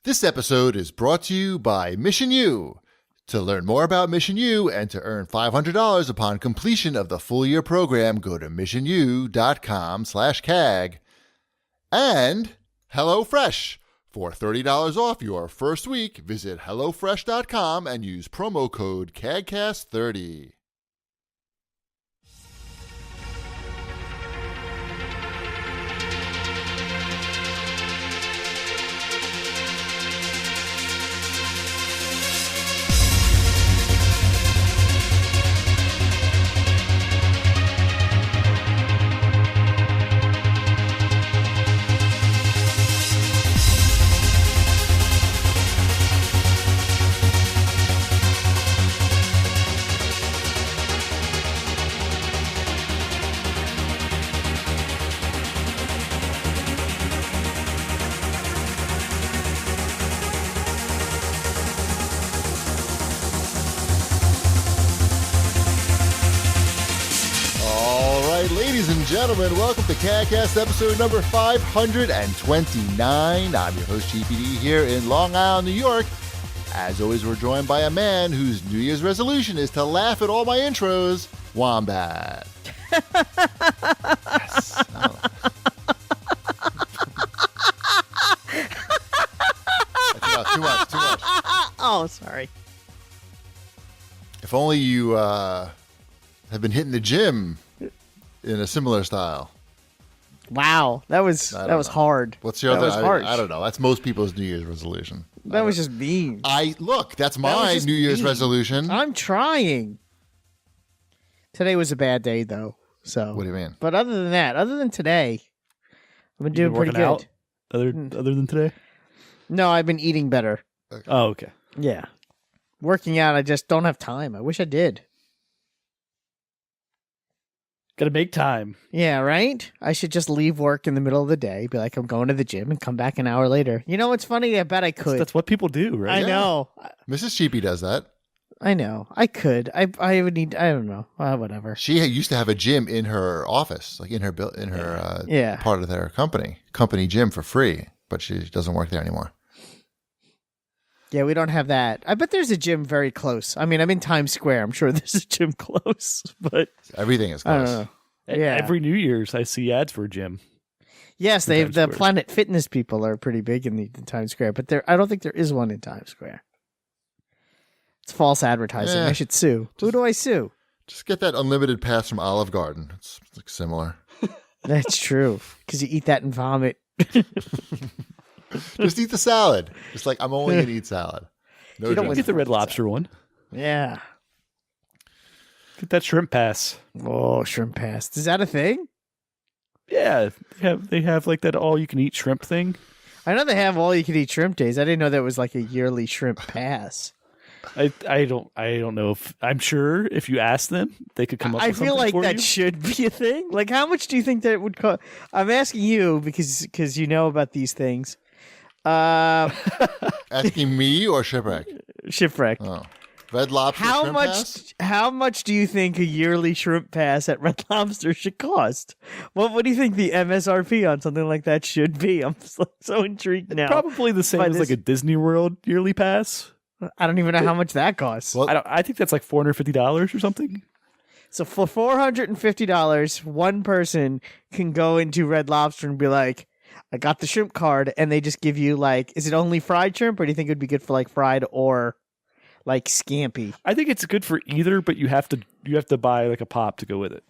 This episode is brought to you by Mission U. To learn more about Mission U and to earn $500 upon completion of the full year program, go to missionu.com/CAG. And HelloFresh. For $30 off your first week, visit HelloFresh.com and use promo code CAGCast30. Gentlemen, welcome to CAGCast episode number 529. I'm your host, GPD, here in Long Island, New York. As always, we're joined by a man whose New Year's resolution is to laugh at all my intros, Wombat. Yes. Too much. Oh, sorry. If only you have been hitting the gym in a similar style. Wow, that was hard. What's your other? I don't know. That's most people's New Year's resolution. That was just mean. That's my New Year's resolution. I'm trying. Today was a bad day, though. So what do you mean? But other than today, I've been doing pretty good. Out other than today? No, I've been eating better. Okay. Oh, okay. Yeah, working out. I just don't have time. I wish I did. Got to make time. Yeah, right? I should just leave work in the middle of the day, be like, I'm going to the gym, and come back an hour later. You know what's funny? I bet I could. That's what people do, right? I know. Mrs. Cheapy does that. I know. I could. I would need. I don't know. Whatever. She used to have a gym in her office, like in her part of their company gym for free, but she doesn't work there anymore. Yeah, we don't have that. I bet there's a gym very close. I mean, I'm in Times Square. I'm sure there's a gym close, but everything is close. I don't know. Yeah. Every New Year's, I see ads for a gym. Yes, the Planet Fitness people are pretty big in the Times Square, but I don't think there is one in Times Square. It's false advertising. I should sue. Who do I sue? Just get that unlimited pass from Olive Garden. It's like similar. That's true, because you eat that and vomit. Just eat the salad. Just like, I'm only going to eat salad. No, you don't get the Red Lobster one. Yeah. Get that shrimp pass. Oh, shrimp pass. Is that a thing? Yeah. They have like that all-you-can-eat shrimp thing. I know they have all-you-can-eat shrimp days. I didn't know that was like a yearly shrimp pass. I don't know if I'm sure if you ask them they could come up with something. I feel like that you. should be a thing. Like, how much do you think that would cost? I'm asking you because you know about these things. Asking me or Shipwreck? Shipwreck. Oh. Red Lobster shrimp pass? How much do you think a yearly shrimp pass at Red Lobster should cost? What do you think the MSRP on something like that should be? I'm so intrigued now. Probably the same as like a Disney World yearly pass. I don't even know how much that costs. Well, I think that's like $450 or something. So for $450, one person can go into Red Lobster and be like, I got the shrimp card, and they just give you like, is it only fried shrimp, or do you think it would be good for like fried or like scampi? I think it's good for either, but you have to buy like a pop to go with it.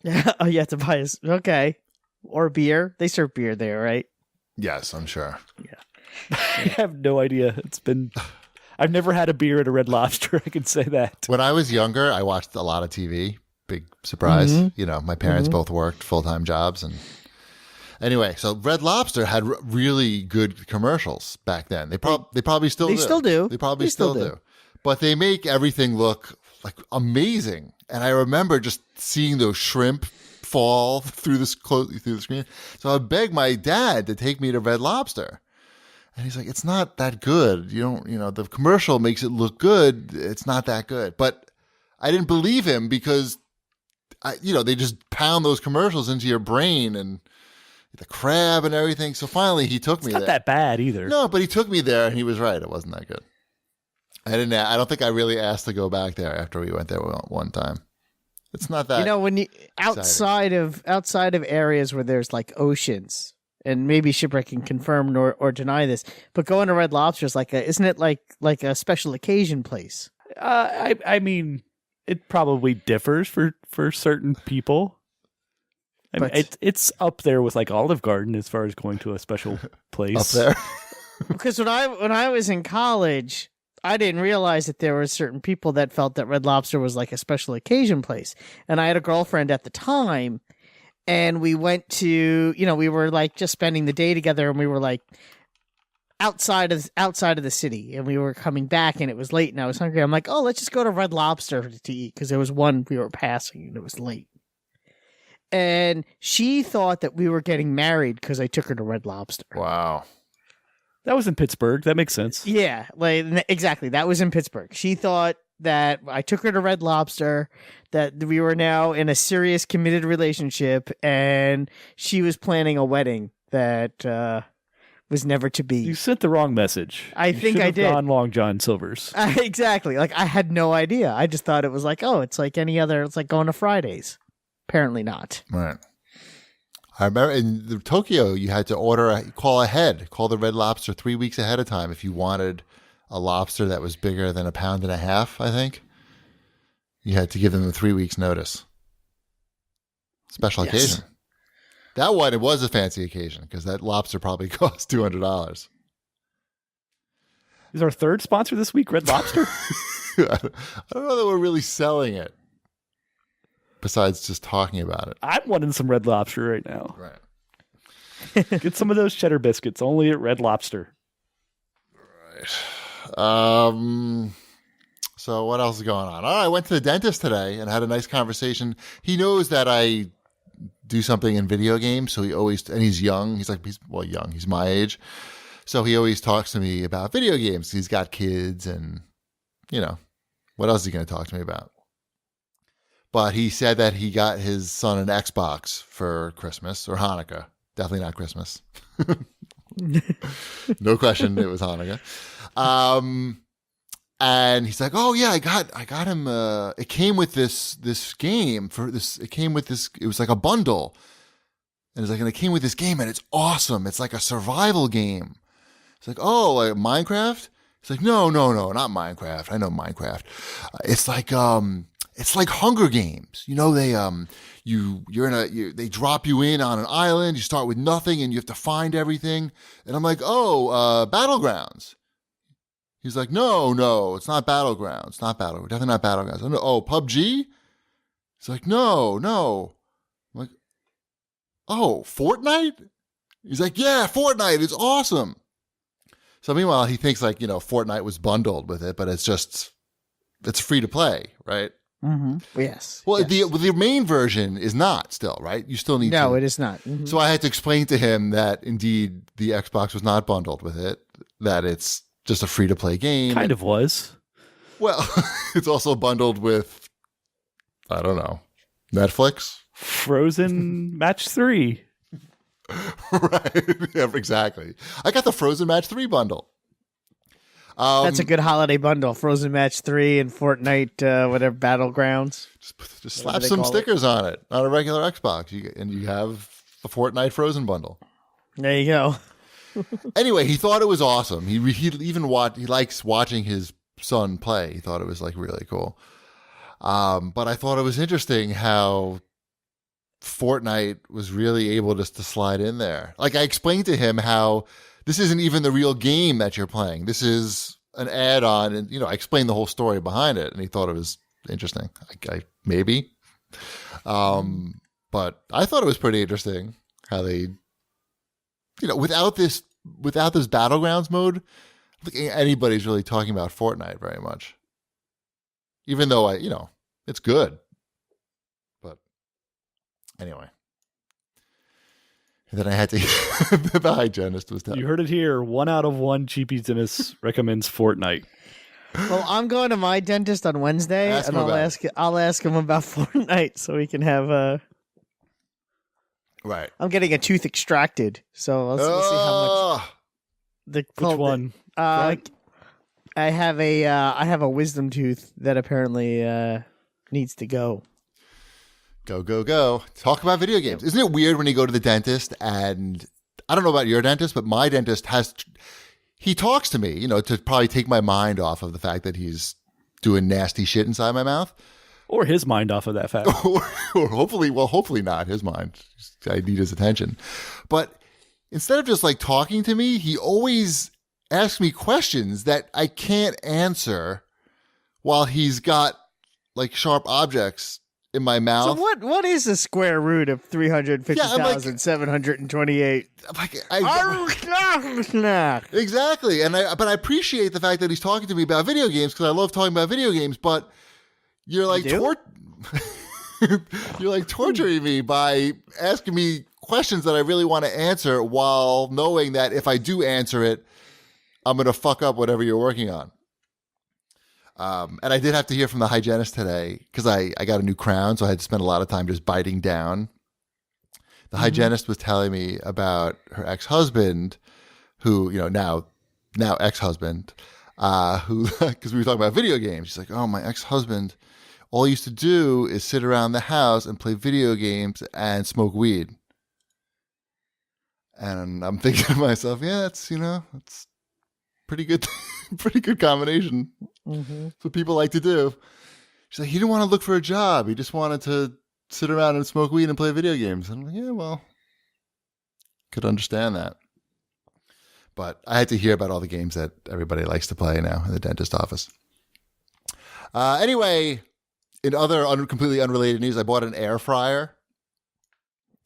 Yeah. Oh, you have to buy okay. Or beer. They serve beer there, right? Yes, I'm sure. Yeah. I have no idea. I've never had a beer at a Red Lobster. I can say that. When I was younger, I watched a lot of TV. Big surprise. Mm-hmm. You know, my parents both worked full-time jobs, and anyway, so Red Lobster had really good commercials back then. They probably still do. They still do. They probably still do. But they make everything look like amazing. And I remember just seeing those shrimp fall through the screen. So I begged my dad to take me to Red Lobster. And he's like, it's not that good. The commercial makes it look good. It's not that good. But I didn't believe him because, they just pound those commercials into your brain and the crab and everything. So finally, he took me Not there. that bad either. No, but he took me there, and he was right. It wasn't that good. I don't think I really asked to go back there after we went there one time. It's not that. You know, when you outside of areas where there's like oceans, and maybe Shipwreck can confirm or deny this, but going to Red Lobster is isn't it like a special occasion place? I mean, it probably differs for certain people. I mean, it's up there with like Olive Garden as far as going to a special place. Up there. Because when I was in college, I didn't realize that there were certain people that felt that Red Lobster was like a special occasion place. And I had a girlfriend at the time, and we went to, we were like just spending the day together, and we were like outside of the city, and we were coming back, and it was late, and I was hungry. I'm like, oh, let's just go to Red Lobster to eat, because there was one we were passing, and it was late. And she thought that we were getting married because I took her to Red Lobster. Wow. That was in Pittsburgh. That makes sense. Yeah, exactly. That was in Pittsburgh. She thought that I took her to Red Lobster, that we were now in a serious, committed relationship, and she was planning a wedding that was never to be. You sent the wrong message. I think I did. Gone Long John Silver's. Exactly. I had no idea. I just thought it was like, oh, it's like any other. It's like going to Fridays. Apparently not. Right. I remember in Tokyo, you had to call the Red Lobster 3 weeks ahead of time if you wanted a lobster that was bigger than 1.5 pounds, I think. You had to give them a 3 weeks notice. Special occasion. That one, it was a fancy occasion because that lobster probably cost $200. Is our third sponsor this week Red Lobster? I don't know that we're really selling it. Besides just talking about it. I'm wanting some Red Lobster right now. Right. Get some of those cheddar biscuits only at Red Lobster. Right. So what else is going on? I went to the dentist today and had a nice conversation. He knows that I do something in video games, so he's young. He's young. He's my age. So he always talks to me about video games. He's got kids and, what else is he going to talk to me about? But he said that he got his son an Xbox for Christmas or Hanukkah. Definitely not Christmas. No question, it was Hanukkah. And he's like, "Oh yeah, I got him. It came with this game for this. It came with this. It was like a bundle, and it came with this game, and it's awesome. It's like a survival game. It's like, oh, like Minecraft. It's like, no, not Minecraft. I know Minecraft. It's like Hunger Games. They drop you in on an island. You start with nothing and you have to find everything. And I'm like, Battlegrounds. He's like, no, it's not Battlegrounds. It's not Battlegrounds. Definitely not Battlegrounds. PUBG? He's like, no. I'm like, oh, Fortnite? He's like, yeah, Fortnite. It's awesome. So meanwhile, he thinks Fortnite was bundled with it, but it's free to play, right? Mm-hmm. Yes. Well, yes. The main version is not still, right? You still need to. No, it is not. Mm-hmm. So I had to explain to him that indeed the Xbox was not bundled with it, that it's just a free to play game. Kind of was. Well, it's also bundled with, I don't know, Netflix? Frozen Match 3. Right. Yeah, exactly. I got the Frozen Match 3 bundle. That's a good holiday bundle. Frozen Match 3 and Fortnite, whatever, Battlegrounds. Just slap some stickers on it, on a regular Xbox, and you have the Fortnite Frozen bundle. There you go. Anyway, he thought it was awesome. He likes watching his son play. He thought it was really cool. But I thought it was interesting how Fortnite was really able just to slide in there. I explained to him how this isn't even the real game that you're playing. This is an add-on, and I explained the whole story behind it, and he thought it was interesting. Maybe, but I thought it was pretty interesting how they, without this Battlegrounds mode, I don't think anybody's really talking about Fortnite very much. Even though it's good, but anyway. And then I had to. The hygienist was telling. You heard it here. 1 out of 1 GP dentist recommends Fortnite. Well, I'm going to my dentist on Wednesday, and I'll ask him about Fortnite so we can have a. Right. I'm getting a tooth extracted, so we'll see how much. Which one? I have a wisdom tooth that apparently needs to go. Go. Talk about video games. Isn't it weird when you go to the dentist and I don't know about your dentist, but my dentist he talks to me, to probably take my mind off of the fact that he's doing nasty shit inside my mouth. Or his mind off of that fact. or hopefully not his mind. I need his attention. But instead of just like talking to me, he always asks me questions that I can't answer while he's got like sharp objects in my mouth. So what is the square root of 350,728? Exactly. But I appreciate the fact that he's talking to me about video games because I love talking about video games, but you're like you're like torturing me by asking me questions that I really want to answer while knowing that if I do answer it, I'm going to fuck up whatever you're working on. And I did have to hear from the hygienist today because I got a new crown, so I had to spend a lot of time just biting down. The hygienist was telling me about her ex-husband, who, now ex-husband, who, because we were talking about video games. She's like, oh, my ex-husband, all he used to do is sit around the house and play video games and smoke weed. And I'm thinking to myself, yeah, it's pretty good, pretty good combination. Mm-hmm. That's what people like to do. She's like, he didn't want to look for a job. He just wanted to sit around and smoke weed and play video games. I'm like, yeah, well, could understand that. But I had to hear about all the games that everybody likes to play now in the dentist office. Anyway, in other completely unrelated news, I bought an air fryer.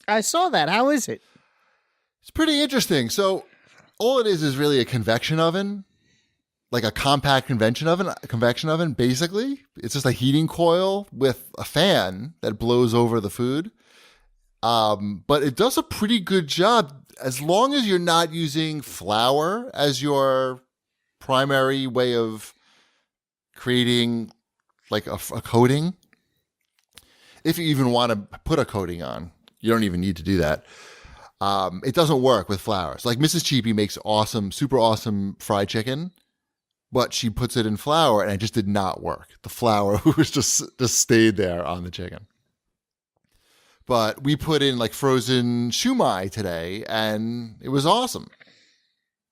I saw that. How is it? It's pretty interesting. So all it is really a convection oven, like a compact convection oven, basically. It's just a heating coil with a fan that blows over the food. But it does a pretty good job as long as you're not using flour as your primary way of creating like a coating. If you even want to put a coating on, you don't even need to do that. It doesn't work with flour. So like Mrs. Cheapy makes super awesome fried chicken, but she puts it in flour and it just did not work. The flour was just stayed there on the chicken. But we put in like frozen shumai today and it was awesome.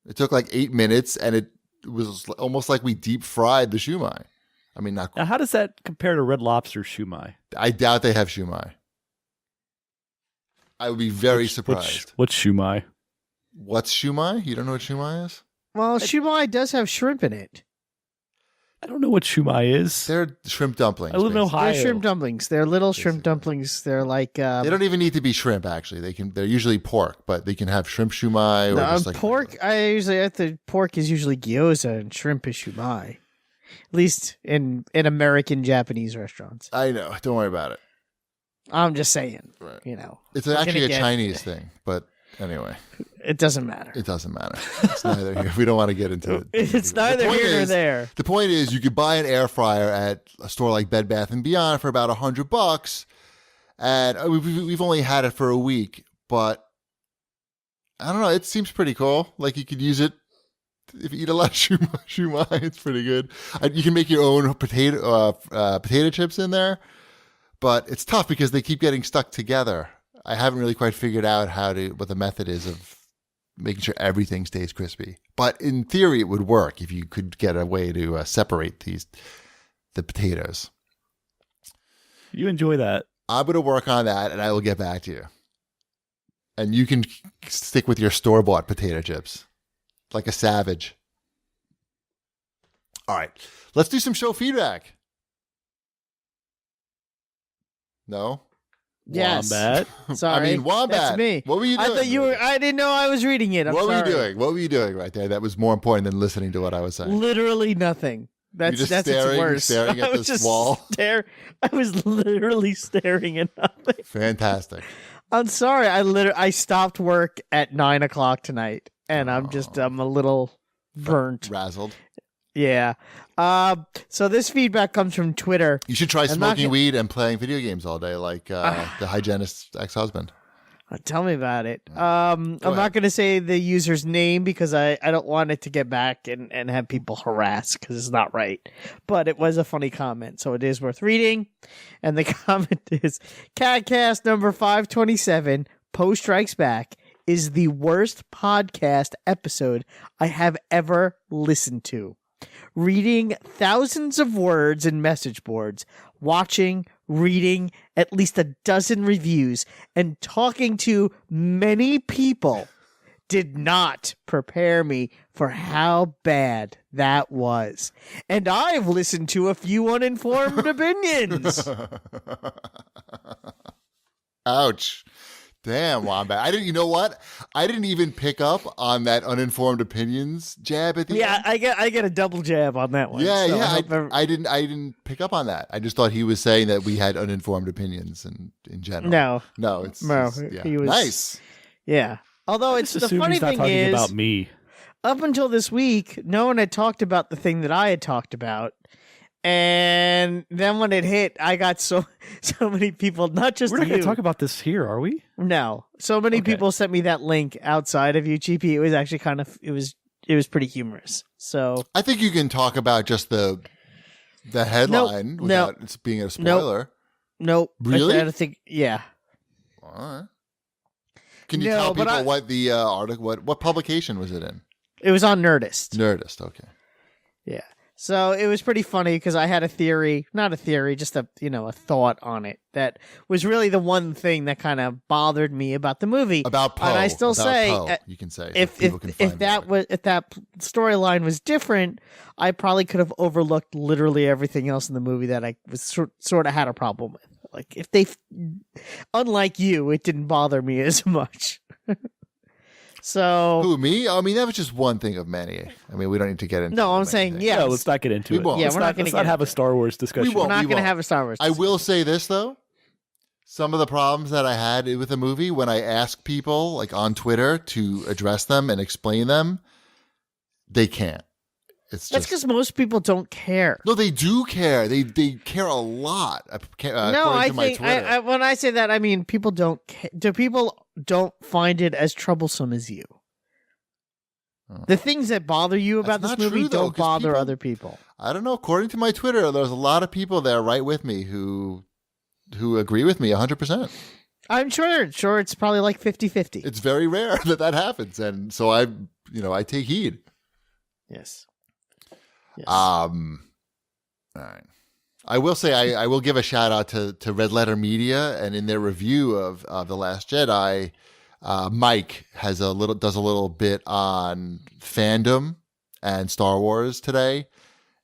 It took like 8 minutes and it was almost like we deep fried the shumai. I mean, not. Now, how does that compare to Red Lobster shumai? I doubt they have shumai. I would be very surprised. What's shumai? What's shumai? You don't know what shumai is? Well, shumai does have shrimp in it. I don't know what shumai is. They're shrimp dumplings. I live in Ohio. They're shrimp dumplings. They're little shrimp dumplings. They're like they don't even need to be shrimp. Actually, they're usually pork, but they can have shrimp shumai or just like pork. Pork is usually gyoza and shrimp is shumai. At least in American Japanese restaurants. I know. Don't worry about it. I'm just saying. Right. It's actually a Chinese thing, but anyway, it doesn't matter. It doesn't matter. It's neither here. We don't want to get into it. It's neither here nor there. The point is, you could buy an air fryer at a store like Bed Bath & Beyond for about $100, and we've only had it for a week, but I don't know. It seems pretty cool. Like you could use it if you eat a lot of shumai. It's pretty good. You can make your own potato chips in there, but it's tough because they keep getting stuck together. I haven't really quite figured out what the method is of making sure everything stays crispy. But in theory, it would work if you could get a way to separate the potatoes. You enjoy that. I'm going to work on that, and I will get back to you. And you can stick with your store-bought potato chips like a savage. All right. Let's do some show feedback. No? Yes. Wombat. Sorry. I mean, Wombat. That's me. What were you doing? I thought you were. I didn't know I was reading it. What were you doing? What were you doing right there? That was more important than listening to what I was saying. Literally nothing. That's just its worst. staring at this wall. I was literally staring at nothing. Fantastic. I'm sorry. I stopped work at 9:00 tonight, and I'm a little burnt. Razzled. Yeah. So this feedback comes from Twitter. You should try smoking weed and playing video games all day like the hygienist's ex-husband. Tell me about it. I'm not going to say the user's name because I don't want it to get back and have people harass because it's not right. But it was a funny comment, so it is worth reading. And the comment is, CAGCast number 527, Poe Strikes Back, is the worst podcast episode I have ever listened to. Reading thousands of words in message boards, watching, reading at least a dozen reviews, and talking to many people did not prepare me for how bad that was. And I've listened to a few uninformed opinions. Ouch. Damn, Wombat. You know what? I didn't even pick up on that uninformed opinions jab at the end. Yeah, I get a double jab on that one. Yeah, so yeah. I didn't pick up on that. I just thought he was saying that we had uninformed opinions in general. No, yeah. he was Nice. Yeah. Although I it's just the assume funny he's not thing talking is, about me. up until this week, no one had talked about the thing that I had talked about. And then when it hit, I got so many people, not just We're not going you. to talk about this here, are we? No. So many Okay. people sent me that link outside of UGP. It was actually it was pretty humorous. So I think you can talk about just the headline without it being a spoiler. nope. Really? I don't think. Yeah. All right. Can you No, tell but people I- what the article, what publication was it in? It was on Nerdist. Nerdist. Okay. Yeah. So it was pretty funny because I had not a theory, just a thought on it that was really the one thing that kind of bothered me about the movie. About Poe. And I still about say, Poe, you can say if people can find that it. was if that storyline was different, I probably could have overlooked literally everything else in the movie that I was sort of had a problem with. Like if they, unlike you, it didn't bother me as much. So Who, me? I mean, that was just one thing of many. I mean, we don't need to get into no, I'm many saying things. yeah. No, let's not get into We it. won't. Yeah, Let's we're not gonna let's get have a into Star Wars discussion. won't. we're not we going to won't. have a Star Wars. I will say this though. Some of the problems that I had with the movie when I asked people like on Twitter to address them and explain them, they can't. It's That's just because most people don't care. no, they do care. They care a lot. No, I according to my think Twitter. when I say that, I mean people don't. Do people don't find it as troublesome as you? The things that bother you about That's this not movie true, though, don't 'cause bother people- other people. I don't know. According to my Twitter, there's a lot of people there right with me who agree with me 100%. I'm sure it's probably like 50-50. It's very rare that happens, and so I take heed. Yes. All right. I will say I will give a shout out to Red Letter Media, and in their review of The Last Jedi, Mike does a little bit on fandom and Star Wars today,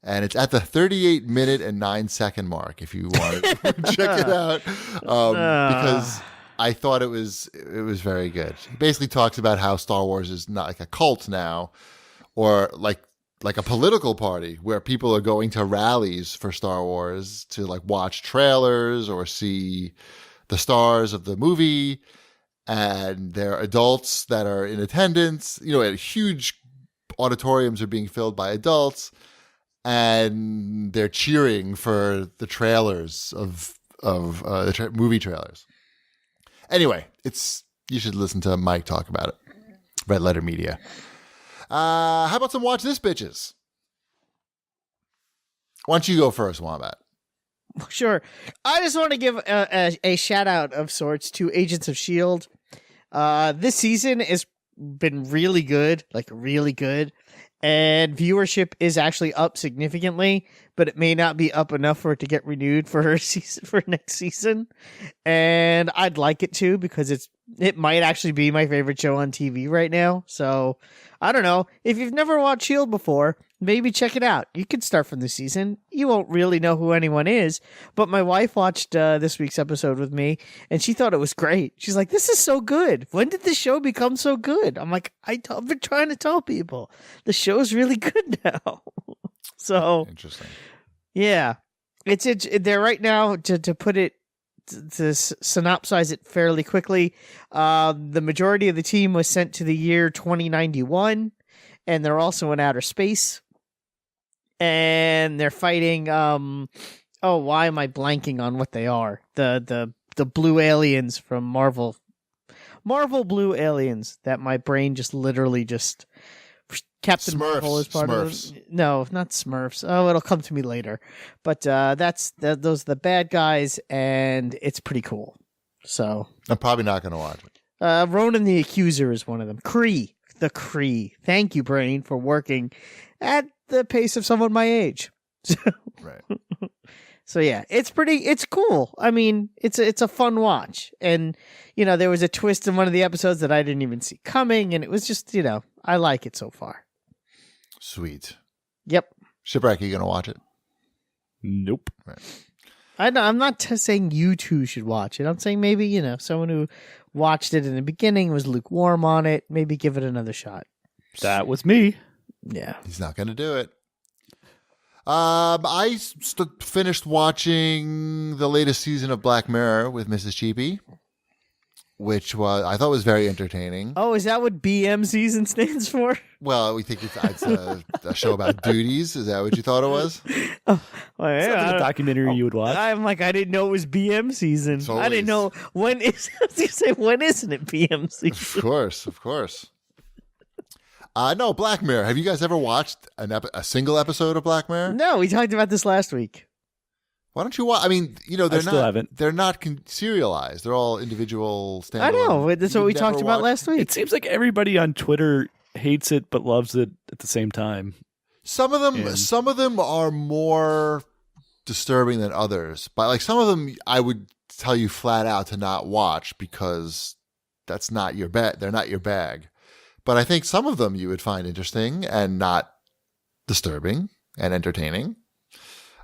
and it's at the 38-minute and 9-second mark. If you want to check it out, because I thought it was very good. He basically talks about how Star Wars is not like a cult now, or like a political party where people are going to rallies for Star Wars to like watch trailers or see the stars of the movie, and there are adults that are in attendance. Huge auditoriums are being filled by adults, and they're cheering for the trailers of movie trailers. Anyway, you should listen to Mike talk about it. Red Letter Media. How about some Watch This Bitches? Why don't you go first, Wombat? Sure. I just want to give a shout out of sorts to Agents of S.H.I.E.L.D. This season has been really good, like really good. And viewership is actually up significantly, but it may not be up enough for it to get renewed for next season. And I'd like it to, because it might actually be my favorite show on TV right now. So I don't know. If you've never watched S.H.I.E.L.D. before, maybe check it out. You could start from this season. You won't really know who anyone is, but my wife watched this week's episode with me, and she thought it was great. She's like, "This is so good. When did this show become so good?" I'm like, I've been trying to tell people. The show's really good now. So Interesting. yeah, it's there right now. To put it, to synopsize it fairly quickly, the majority of the team was sent to the year 2091, and they're also in outer space, and they're fighting. Why am I blanking on what they are? The blue aliens from Marvel Marvel Blue aliens that my brain just literally just Captain Marvel is part Smurfs. of. No, not Smurfs. Oh, it'll come to me later. But those are the bad guys, and it's pretty cool. So I'm probably not going to watch it. Ronan the Accuser is one of them. The Kree. Thank you, brain, for working at the pace of someone my age. Right. So yeah, it's cool. I mean, it's a fun watch. And, there was a twist in one of the episodes that I didn't even see coming. And it was just, I like it so far. Sweet. Yep. Shipwreck, are you going to watch it? Nope. Right. I'm not saying you two should watch it. I'm saying maybe, someone who watched it in the beginning was lukewarm on it. Maybe give it another shot. That was me. Yeah. He's not going to do it. I finished watching the latest season of Black Mirror with Mrs. Cheapy, which I thought was very entertaining. Oh, is that what BM season stands for? Well, we think it's a show about duties. Is that what you thought it was? Oh, Sounds like a documentary you would watch. I'm like, I didn't know it was BM season. I didn't know when is. I was gonna say, when isn't it BM season? Of course. No, Black Mirror. Have you guys ever watched a single episode of Black Mirror? No, we talked about this last week. Why don't you watch? I mean, they're not serialized. They're all individual standalone. I know. That's what we talked about last week. It seems like everybody on Twitter hates it but loves it at the same time. Some of them are more disturbing than others. But like some of them I would tell you flat out to not watch because that's not your they're not your bag. But I think some of them you would find interesting and not disturbing and entertaining.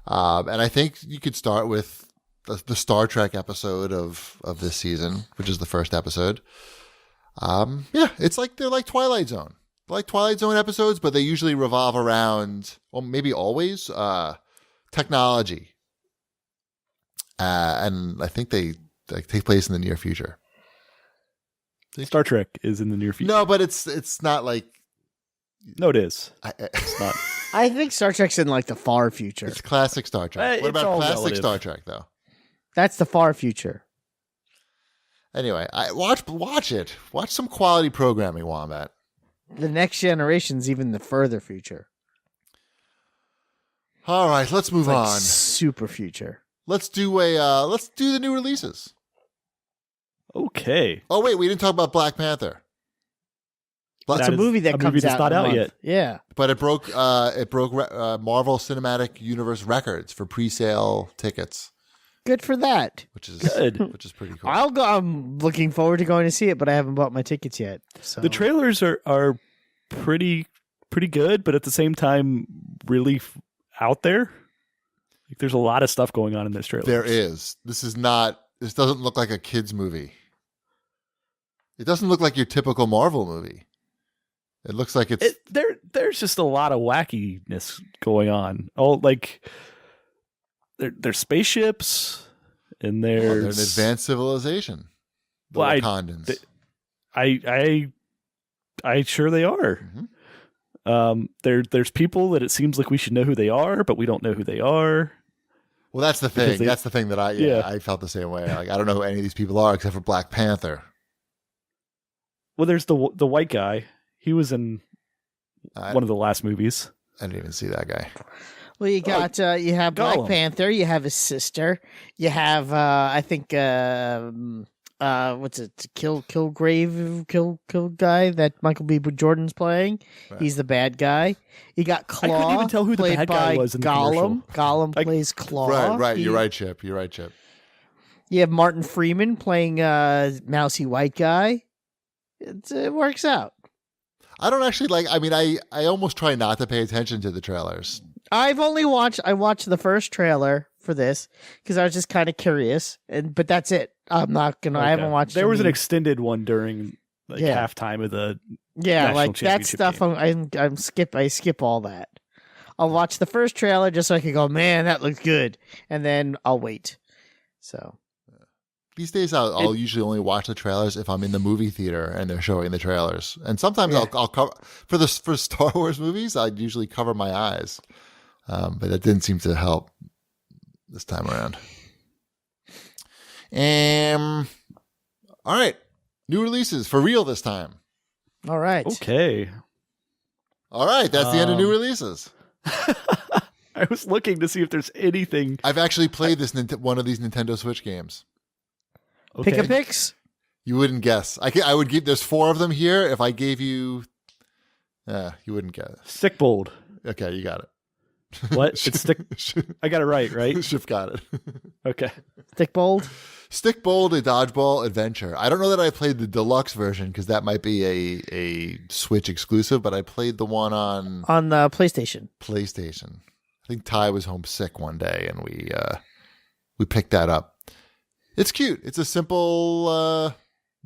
And I think you could start with the Star Trek episode of this season, which is the first episode. It's like they're like Twilight Zone. They're like Twilight Zone episodes, but they usually revolve around, well, maybe always, technology. And I think they take place in the near future. Star Trek is in the near future. No, but it's not like. No, it is. It's not. I think Star Trek's in like the far future. It's classic Star Trek. What It's about all classic relative. Star Trek, though? That's the far future. Anyway, watch it. Watch some quality programming, Wombat. The next generation's even the further future. All right, let's move It's like on. super future. Let's do the new releases. Okay. Oh wait, we didn't talk about Black Panther. It's a movie that comes that's out not in a out month. yet. Yeah. But it broke Marvel Cinematic Universe records for pre-sale tickets, Good for that. which is Good. which is pretty cool. I'll go. I'm looking forward to going to see it, but I haven't bought my tickets yet. So The trailers are pretty good, but at the same time, really out there. Like, there's a lot of stuff going on in this trailer. There is. This doesn't look like a kids movie. It doesn't look like your typical Marvel movie. It looks like it's There's just a lot of wackiness going on. Oh, like there's spaceships and they're an there's advanced civilization. The Well, Wakandans. I sure they are. Mhm. There's people that it seems like we should know who they are, but we don't know who they are. Well, that's the Because thing. That's the thing that I felt the same way. Like I don't know who any of these people are except for Black Panther. Well, there's the white guy. He was in I, one of the last movies. I didn't even see that guy. well, you got you have Black Gollum. Panther. You have his sister. You have I think what's it? Kilgrave guy that Michael B. Jordan's playing. Right. He's the bad guy. You got Claw. I couldn't even tell who the played bad guy by was in the Gollum. commercial. Gollum plays Claw. Right. You're right, Chip. You have Martin Freeman playing mousy white guy. It works out. I don't actually like. I mean, I almost try not to pay attention to the trailers. I watched the first trailer for this because I was just kind of curious, but that's it. I'm not gonna. I haven't Okay. watched. There was an any- extended one during halftime of the. yeah, national like that championship stuff. game. I skip all that. I'll watch the first trailer just so I can go, man, that looks good, and then I'll wait. So These days, I'll usually only watch the trailers if I'm in the movie theater and they're showing the trailers. And sometimes Yeah. I'll cover for Star Wars movies. I'd usually cover my eyes, but that didn't seem to help this time around. All right, New releases for real this time. All right. Okay. All right, that's the end of new releases. I was looking to see if there's anything. I've actually played one of these Nintendo Switch games. Okay. Pick-a-picks? You wouldn't guess. I would give. There's 4 of them here. If I gave you, you wouldn't get it. Stick bold. Okay, you got it. What? It's stick. I got it right? Shift got it. Okay. Stick bold? Stick Bold, a dodgeball adventure. I don't know that I played the deluxe version because that might be a Switch exclusive, but I played the one on the PlayStation. PlayStation. I think Ty was homesick one day, and we picked that up. It's cute. It's a simple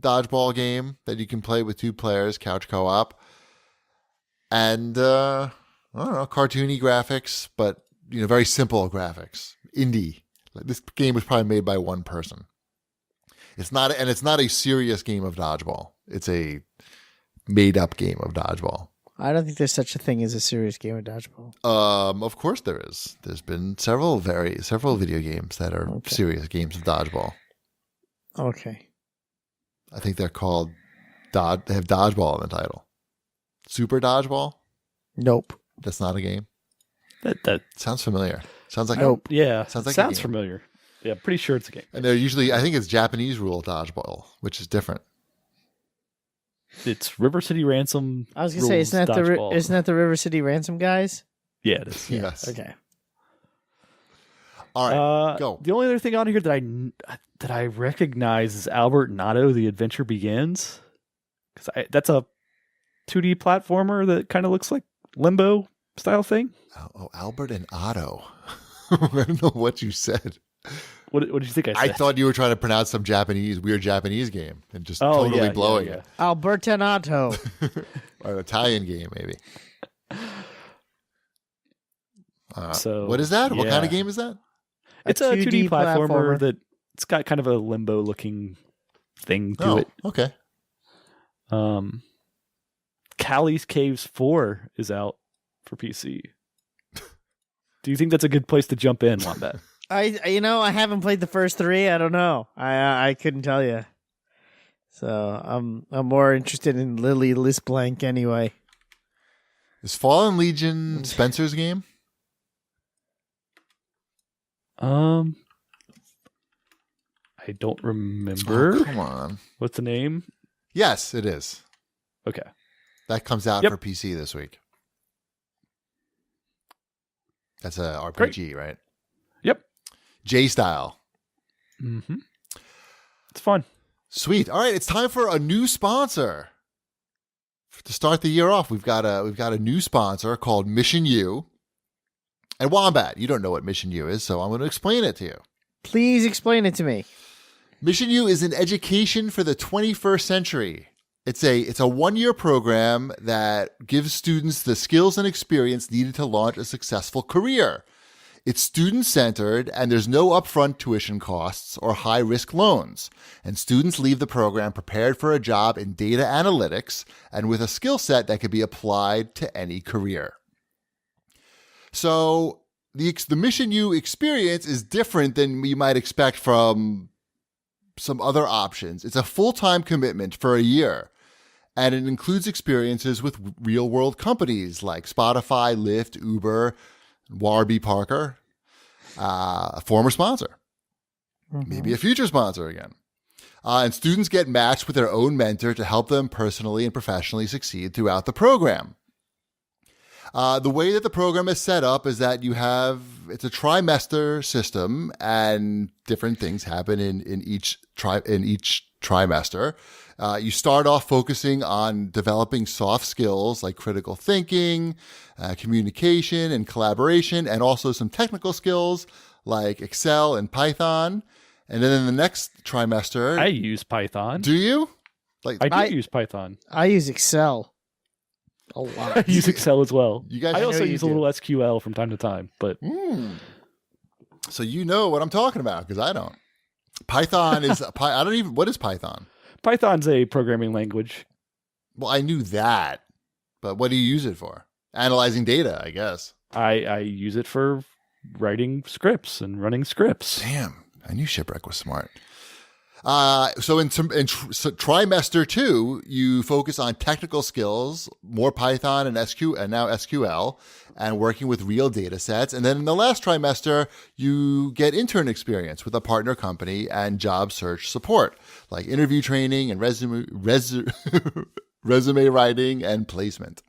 dodgeball game that you can play with 2 players, couch co-op, and I don't know, cartoony graphics, but very simple graphics, indie. This game was probably made by one person. It's not a serious game of dodgeball. It's a made-up game of dodgeball. I don't think there's such a thing as a serious game of dodgeball. Of course there is. There's been several video games that are serious games of dodgeball. Okay. I think they're called they have dodgeball in the title. Super Dodgeball? Nope. That's not a game. That sounds familiar. Sounds like nope. Yeah. Sounds like sounds familiar. Yeah, pretty sure it's a game. And they're usually, I think it's Japanese rule dodgeball, which is different. It's River City Ransom. I was gonna say, isn't that the River City Ransom guys? Yeah, it is. Yes. Okay. All right. Go. The only other thing on here that I recognize is Albert and Otto: The Adventure Begins, because that's a 2D platformer that kind of looks like Limbo style thing. Oh, Albert and Otto. I don't know what you said. What did you think I said? I thought you were trying to pronounce some weird Japanese game and just totally blowing it. Albertinato. Or an Italian game, maybe. So what is that? What kind of game is that? It's a 2D platformer that it's got kind of a Limbo looking thing to it. Okay. Callie's Caves 4 is out for PC. Do you think that's a good place to jump in, Wombat? I haven't played the first 3. I don't know. I couldn't tell you. So I'm more interested in Lily Lisblank anyway. Is Fallen Legion Spencer's game? I don't remember. Oh, come on. What's the name? Yes, it is. Okay. That comes out for PC this week. That's a RPG, right? Yep. J-style. Mm-hmm. It's fun. Sweet. All right, it's time for a new sponsor. To start the year off, we've got a new sponsor called Mission U. And Wombat, you don't know what Mission U is, so I'm going to explain it to you. Please explain it to me. Mission U is an education for the 21st century. It's a 1-year program that gives students the skills and experience needed to launch a successful career. It's student-centered, and there's no upfront tuition costs or high-risk loans. And students leave the program prepared for a job in data analytics and with a skill set that can be applied to any career. So the Mission U experience is different than you might expect from some other options. It's a full-time commitment for a year, and it includes experiences with real-world companies like Spotify, Lyft, Uber, Warby Parker, a former sponsor, maybe a future sponsor again. And students get matched with their own mentor to help them personally and professionally succeed throughout the program. The way that the program is set up is that it's a trimester system, and different things happen in each trimester. You start off focusing on developing soft skills like critical thinking, communication and collaboration, and also some technical skills like Excel and Python. And then in the next trimester... I use Python. Do you? I use Python. I use Excel a lot. I use Excel as well. You guys I also use a little SQL from time to time. But So you know what I'm talking about, because I don't. Python is... What is Python? Python's a programming language. Well, I knew that, but what do you use it for? Analyzing data, I guess. I use it for writing scripts and running scripts. Damn, I knew Shipwreck was smart. So in trimester 2, you focus on technical skills, more Python and now SQL, and working with real data sets. And then in the last trimester, you get intern experience with a partner company and job search support, like interview training and resume writing and placement.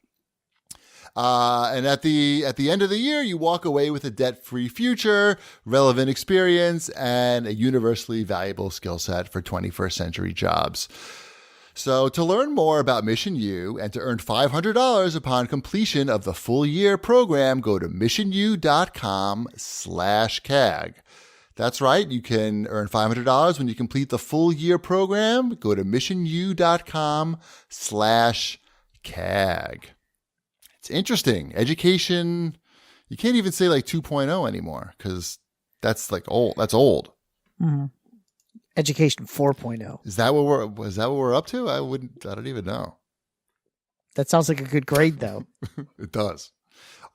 And at the end of the year, you walk away with a debt-free future, relevant experience, and a universally valuable skill set for 21st century jobs. So to learn more about Mission U and to earn $500 upon completion of the full year program, go to missionu.com/CAG. That's right. You can earn $500 when you complete the full year program. Go to missionu.com/CAG. It's interesting. Education, you can't even say like 2.0 anymore because that's like old. That's old. Mm-hmm. Education 4.0. Is that what we're up to? I don't even know. That sounds like a good grade though. It does.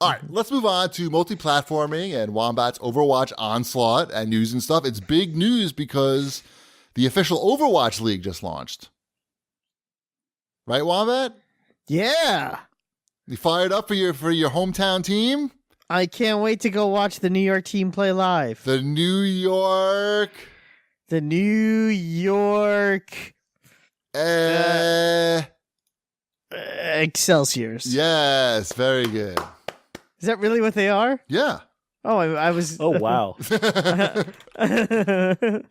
All right, let's move on to multi-platforming and Wombat's Overwatch Onslaught and news and stuff. It's big news because the official Overwatch League just launched. Right, Wombat? Yeah. You fired up for your hometown team? I can't wait to go watch the New York team play live. The New York Excelsiors. Yes, very good. Is that really what they are? Yeah. Oh, I was. Oh, wow. It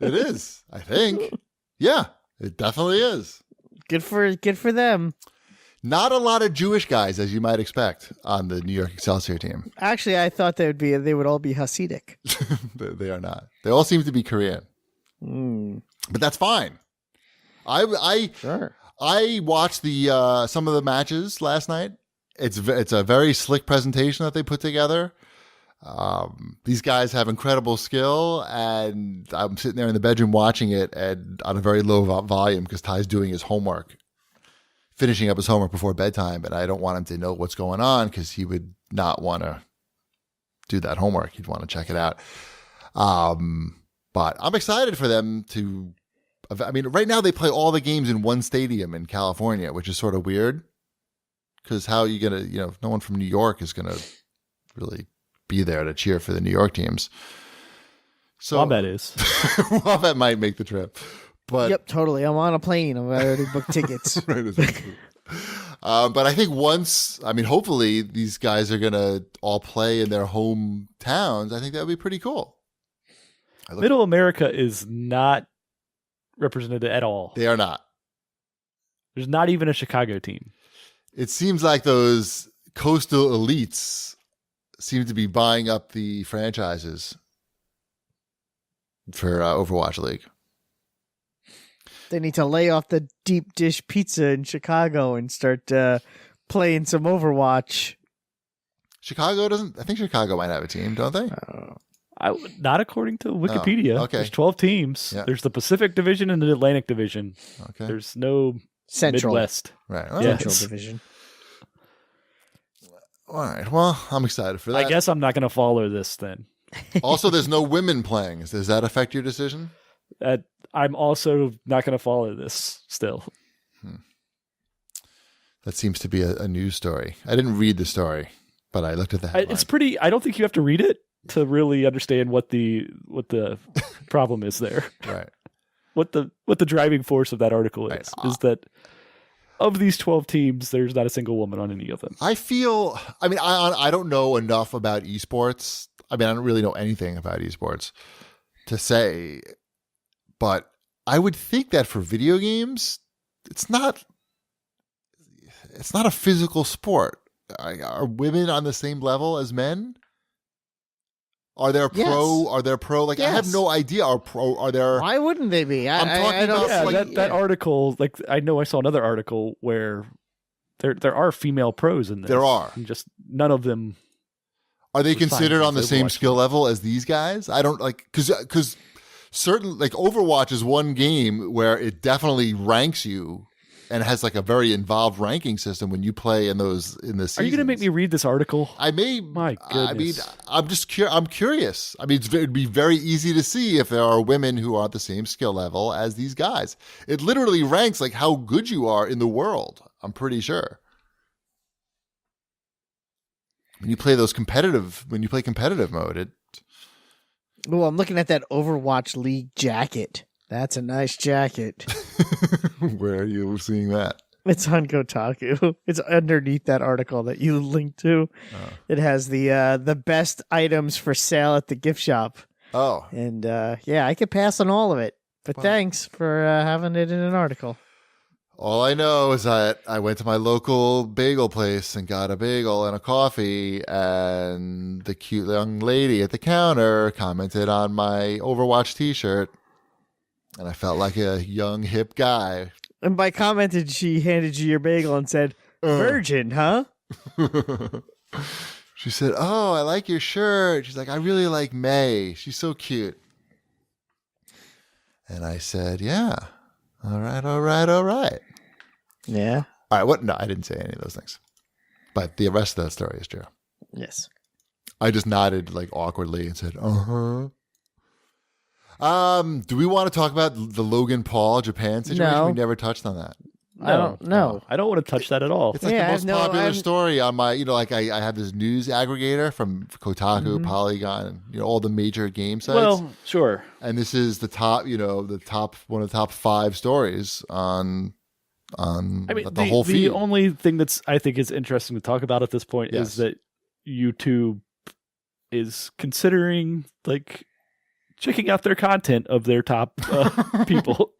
is, I think. Yeah, it definitely is. Good for them. Not a lot of Jewish guys, as you might expect, on the New York Excelsior team. Actually, I thought they would all be Hasidic. They are not. They all seem to be Korean. But that's fine. Sure. I watched the some of the matches last night. It's a very slick presentation that they put together. These guys have incredible skill, and I'm sitting there in the bedroom watching it and on a very low volume because Ty's doing his homework, finishing up his homework before bedtime, and I don't want him to know what's going on because he would not want to do that homework. He'd want to check it out. But I'm excited for them to. I mean, right now they play all the games in one stadium in California, which is sort of weird. Because how are you going to, no one from New York is going to really be there to cheer for the New York teams. So Wombat is. Wombat might make the trip. But yep, totally. I'm on a plane. I've already booked tickets. Right, exactly. But I think hopefully these guys are going to all play in their hometowns. I think that would be pretty cool. Middle America is not represented at all. They are not. There's not even a Chicago team. It seems like those coastal elites seem to be buying up the franchises for Overwatch League. They need to lay off the deep dish pizza in Chicago and start playing some Overwatch. I think Chicago might have a team, don't they? Not according to Wikipedia. Oh, okay. There's 12 teams. Yeah. There's the Pacific Division and the Atlantic Division. Okay. There's no Central. Midwest. Right. Yeah. Central Division. All right. Well, I'm excited for that. I guess I'm not going to follow this then. Also, there's no women playing. Does that affect your decision? I'm also not going to follow this still. That seems to be a news story. I didn't read the story, but I looked at the headline. It's pretty. I don't think you have to read it to really understand what the problem is there. Right. What the driving force of that article is that of these 12 teams, there's not a single woman on any of them. I don't know enough about esports. I don't really know anything about esports to say, but I would think that for video games, it's not a physical sport. Are women on the same level as men? Are there pro? Yes. Are there pro? Like, Yes. I have no idea. Are there? Why wouldn't they be? I'm talking I don't about, see- That article, like I know I saw another article where there are female pros in this. There are. And just none of them. Are they We're fine considered with on the same Overwatch. skill level as these guys? I don't because certain, like, Overwatch is one game where it definitely ranks you and has like a very involved ranking system when you play in the seasons. Are you going to make me read this article? I may. My I mean, goodness. I'm just I'm curious. I mean, it'd be very easy to see if there are women who are at the same skill level as these guys. It literally ranks like how good you are in the world. I'm pretty sure. When you play competitive mode, Oh, I'm looking at that Overwatch League jacket. That's a nice jacket. where are you seeing that? It's on Kotaku. It's underneath that article that you linked to. Oh. It has the best items for sale at the gift shop. Oh, And yeah, I could pass on all of it. But Wow. thanks for having it in an article. all I know is that I went to my local bagel place and got a bagel and a coffee, and the cute young lady at the counter commented on my Overwatch t-shirt, and I felt like a young, hip guy. And by commented, she handed you your bagel and said, "Virgin, huh?" She said, "Oh, I like your shirt." She's like, "I really like May. She's so cute." And I said, "Yeah. All right, all right, all right." Yeah. All right, what? No, I didn't say any of those things. But the rest of that story is true. Yes. I just nodded like awkwardly and said, "Uh-huh." Do we want to talk about the Logan Paul Japan situation? No. We never touched on that. I don't know. I don't want to touch that at all. It's like Yeah, I the have most popular I'm- story on my, like I have this news aggregator from Kotaku, Polygon, and all the major game sites. Well, sure. And this is the top, one of the top 5 stories on I mean, the whole feed. The only thing that's I think is interesting to talk about at this point Yes. is that YouTube is considering like checking out their content of their top people.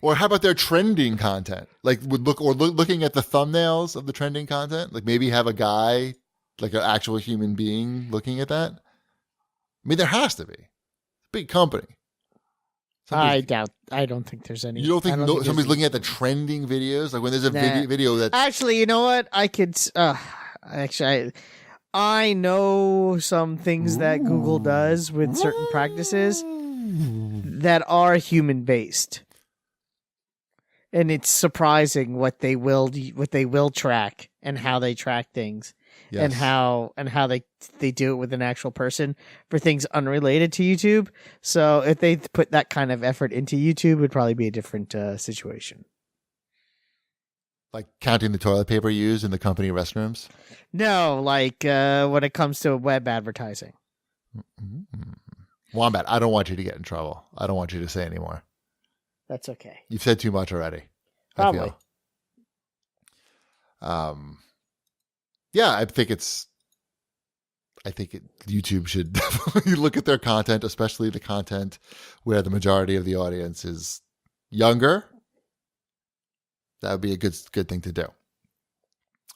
Or how about their trending content? Like looking at the thumbnails of the trending content. Like maybe have a guy, like an actual human being, looking at that. I mean, there has to be. Big company. I don't think there's any. You don't think I somebody's there's- looking at the trending videos? Like when there's a Nah. video that's Actually, you know what? I could. I know some things that Google does with certain practices that are human based, and it's surprising what they will track and how they track things, and Yes. how they do it with an actual person for things unrelated to YouTube. So if they put that kind of effort into YouTube, it would probably be a different situation. like counting the toilet paper used in the company restrooms. No, like when it comes to web advertising. Wombat, I don't want you to get in trouble. I don't want you to say anymore. That's okay. You've said too much already. Probably. I feel. Yeah, I think YouTube should definitely look at their content, especially the content where the majority of the audience is younger. That would be a good thing to do.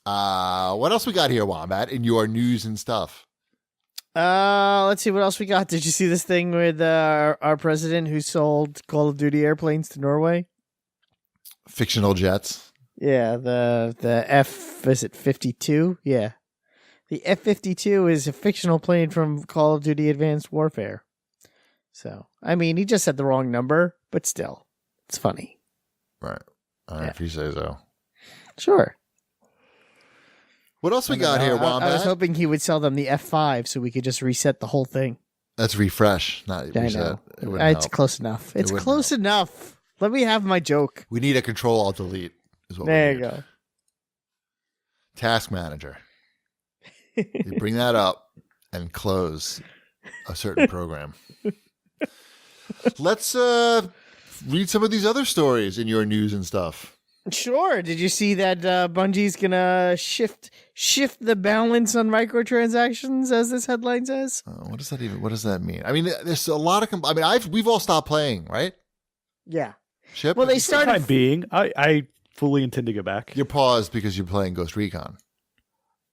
What else we got here, Wombat, in your news and stuff? Let's see what else we got. Did you see this thing with our president who sold Call of Duty airplanes to Norway? Fictional jets. Yeah, the is it 52? Yeah. The F-52 is a fictional plane from Call of Duty Advanced Warfare. So, I mean, he just said the wrong number, but still, it's funny. Right. All right, Yeah. if you say so. Sure. What else we got here, Wombat? I was hoping he would sell them the F5 so we could just reset the whole thing. That's refresh, not I reset. know. It wouldn't It's help. close enough. It's wouldn't close enough. Let me have my joke. We need a Control-Alt-Delete. Is what There we you need. go. Task Manager. You bring that up and close a certain program. Let's read some of these other stories in your news and stuff. Sure. Did you see that Bungie's gonna shift the balance on microtransactions, as this headline says? What does that mean? I mean, there's a lot of. We've all stopped playing, right? Yeah. Ship. Well, they For the started. time being, I fully intend to go back. You're paused because you're playing Ghost Recon.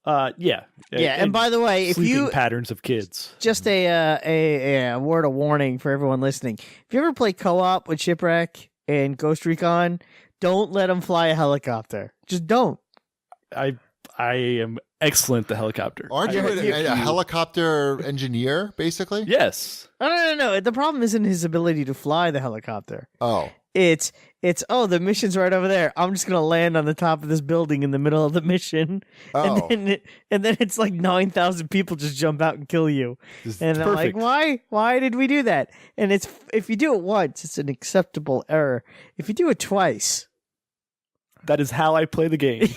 Yeah. Yeah, and by the way, if sleeping you patterns of kids. just a word of warning for everyone listening, if you ever play co-op with Shipwreck and Ghost Recon, don't let them fly a helicopter. Just don't. I am excellent at the helicopter. Aren't you a helicopter engineer, basically? Yes. No. The problem isn't his ability to fly the helicopter. Oh, It's the mission's right over there. I'm just gonna land on the top of this building in the middle of the mission, Oh. and then it's like 9,000 people just jump out and kill you. This- And I'm like, Perfect. why did we do that? And it's if you do it once, it's an acceptable error. If you do it twice, That is how I play the game.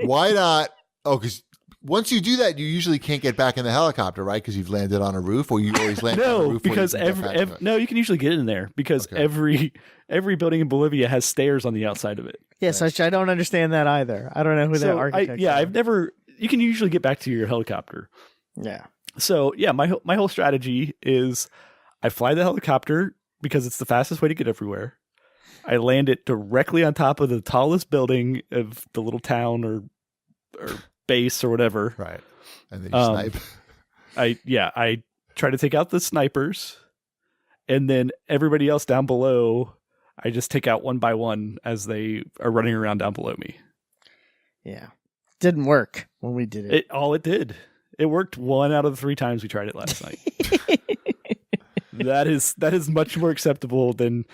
Why not? Oh, because once you do that, you usually can't get back in the helicopter, right? Because you've landed on a roof, or you always land on a No, roof. before because you can get back to it. no, you can usually get in there because Okay. every building in Bolivia has stairs on the outside of it. yes, I don't understand that either. I don't know who that So architect. I've never. You can usually get back to your helicopter. Yeah. So yeah, my whole strategy is I fly the helicopter because it's the fastest way to get everywhere. I land it directly on top of the tallest building of the little town or base or whatever. Right. And then you snipe. I try to take out the snipers, and then everybody else down below, I just take out one by one as they are running around down below me. Yeah. Didn't work when we did it. It did. It worked 1 out of the 3 times we tried it last night. That is much more acceptable than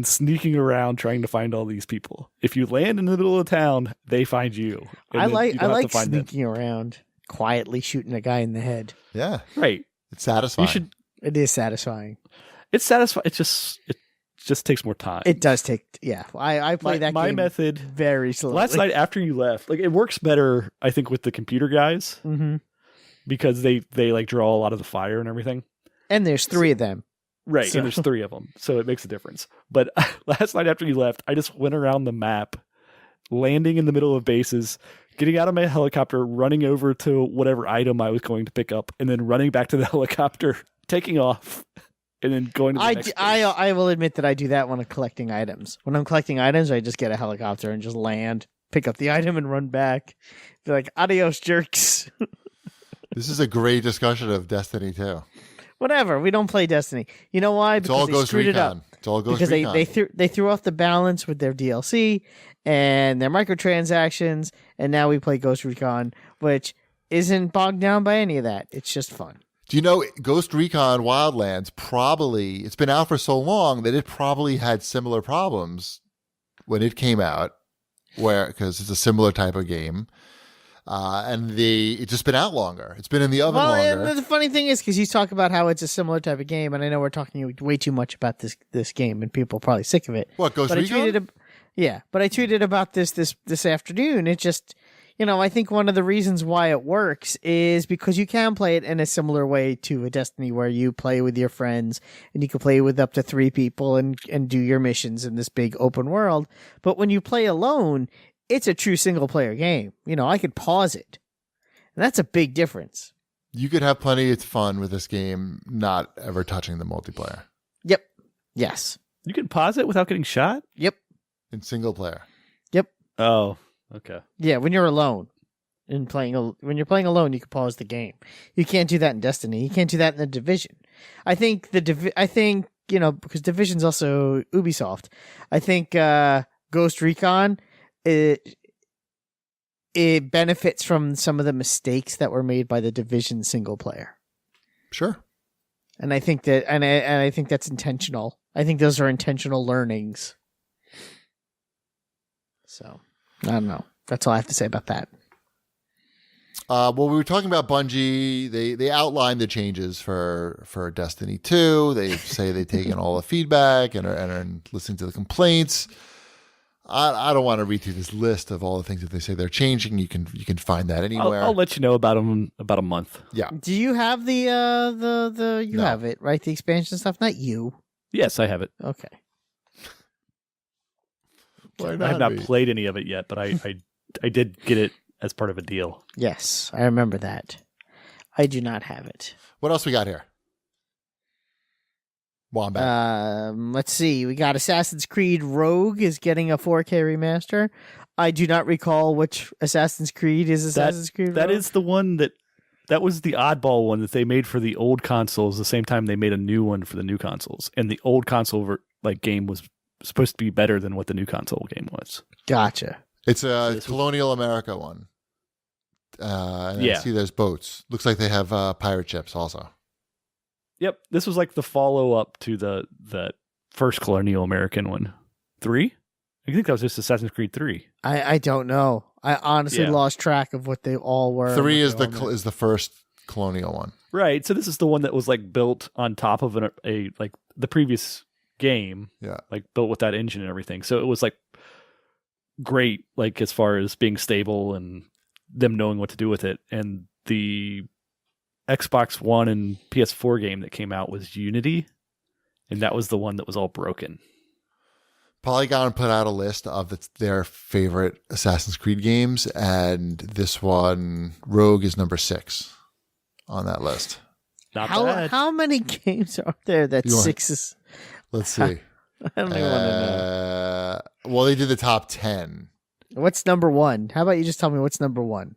sneaking around trying to find all these people. If you land in the middle of town, they find you. And I then you like don't have to find them. sneaking around, quietly shooting a guy in the head. Yeah. Right. It's satisfying. You should. It is satisfying. It's satisfying. It just takes more time. It does take. Yeah, I play that my game method. very slowly. Last night after you left, like it works better, I think, with the computer guys Mm-hmm. because they like draw a lot of the fire and everything. And there's 3 of them. Right, So- and there's 3 of them, so it makes a difference. But last night after you left, I just went around the map, landing in the middle of bases, getting out of my helicopter, running over to whatever item I was going to pick up, and then running back to the helicopter, taking off, and then going to the next base. I will admit that I do that when I'm collecting items. When I'm collecting items, I just get a helicopter and just land, pick up the item, and run back. Be like, adios, jerks. This is a great discussion of Destiny 2. Whatever. We don't play Destiny. You know why? It's Because all they Ghost screwed it up. Recon. It's all Ghost Because Recon. they threw off the balance with their DLC and their microtransactions, and now we play Ghost Recon, which isn't bogged down by any of that. It's just fun. Do you know Ghost Recon Wildlands probably, it's been out for so long that it probably had similar problems when it came out, because it's a similar type of game. And it's just been out longer. It's been in the oven longer. And the funny thing is, because you talk about how it's a similar type of game, and I know we're talking way too much about this game, and people are probably sick of it. What, Ghost But I Recon? tweeted about this afternoon. It just, I think one of the reasons why it works is because you can play it in a similar way to a Destiny, where you play with your friends and you can play with up to 3 people and do your missions in this big open world. But when you play alone, it's a true single player game. I could pause it, and that's a big difference. You could have plenty of fun with this game, not ever touching the multiplayer Yep. Yes. You can pause it without getting shot? Yep. in single player. Oh, okay. Yeah, when you're alone when you're playing alone, you can pause the game. You can't do that in Destiny. You can't do that in the Division. I think because Division's also Ubisoft. I think Ghost Recon it benefits from some of the mistakes that were made by the Division single player. Sure. And I think that I think that's intentional. I think those are intentional learnings. So, I don't know. That's all I have to say about that. Well, we were talking about Bungie. They outlined the changes for Destiny 2. They say they've taken all the feedback and are listening to the complaints. I don't want to read through this list of all the things that they say they're changing. You can find that anywhere. I'll let you know about them in about a month. Yeah. Do you have the you No. have it, right? The expansion stuff? Not you. Yes, I have it. Okay. Why I have not me? played any of it yet, but I did get it as part of a deal. Yes, I remember that. I do not have it. What else we got here? Wombat. Let's see. We got Assassin's Creed Rogue is getting a 4K remaster. I do not recall which Assassin's Creed is Assassin's Creed That Rogue. is the one that was the oddball one that they made for the old consoles. The same time they made a new one for the new consoles, and the old console game was supposed to be better than what the new console game was. Gotcha. It's a this was- Colonial America one. And Yeah. I see there's boats. Looks like they have pirate ships also. Yep, this was like the follow up to the first Colonial American one. 3? I think that was just Assassin's Creed 3. I don't know. I honestly Yeah. lost track of what they all were. 3 and is what they all meant. is the first colonial one. Right. So this is the one that was like built on top of a like the previous game, Yeah. like built with that engine and everything. So it was like great, like as far as being stable and them knowing what to do with it. And the Xbox One and PS4 game that came out was Unity, and that was the one that was all broken. Polygon put out a list of their favorite Assassin's Creed games, and this one, Rogue, is number 6 on that list. Not bad. How many games are there that You want- 6 is? Let's see. I don't even want to know. Well, they did the top 10. What's number 1? How about you just tell me what's number 1?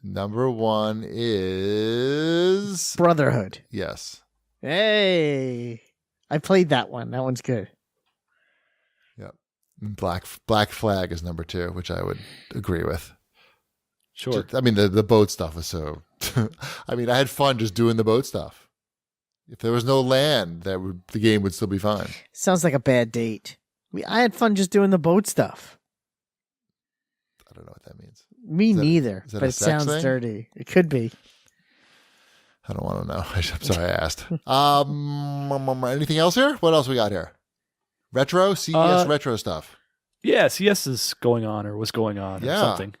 Number 1 is Brotherhood. yes. Hey, I played that one. That one's good. Black Flag is number 2, which I would agree with. Sure. I mean, the boat stuff was so. I mean, I had fun just doing the boat stuff. If there was no land, the game would still be fine. Sounds like a bad date. I had fun just doing the boat stuff. I don't know what that means. Me Is that- neither, is that but a it sex sounds thing? dirty. It could be. I don't want to know. I'm sorry I asked. Anything else here? What else we got here? Retro? CES retro stuff. Yeah, CS is going on or was going on Yeah. or something.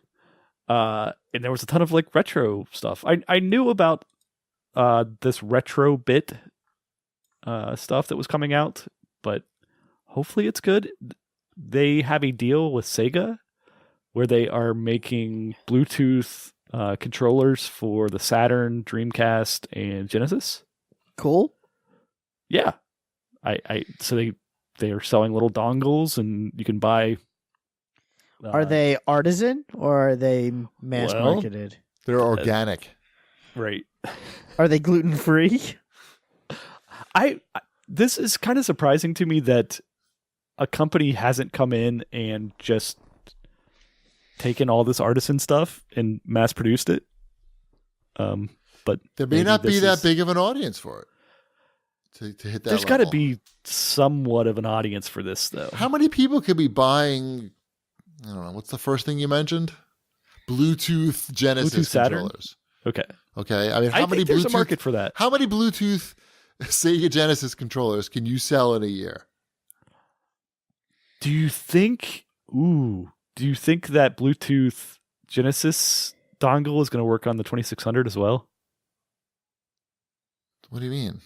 And there was a ton of like retro stuff. I knew about this retro bit stuff that was coming out, but hopefully it's good. They have a deal with Sega where they are making Bluetooth controllers for the Saturn, Dreamcast, and Genesis. Cool. Yeah, so they are selling little dongles, and you can buy. Are they artisan or are they mass well- marketed? They're organic. right? Are they gluten free? This is kind of surprising to me that a company hasn't come in and just taken all this artisan stuff and mass produced it. But There may maybe not be this that is- big of an audience for it to hit that There's got to level. be somewhat of an audience for this, though. How many people could be buying, I don't know, what's the first thing you mentioned? Bluetooth Genesis Bluetooth Saturn? controllers. Okay, Okay. I mean, I think there's a market for that. How many Bluetooth Sega Genesis controllers can you sell in a year? Do you think? Do you think that Bluetooth Genesis dongle is going to work on the 2600 as well? What do you mean?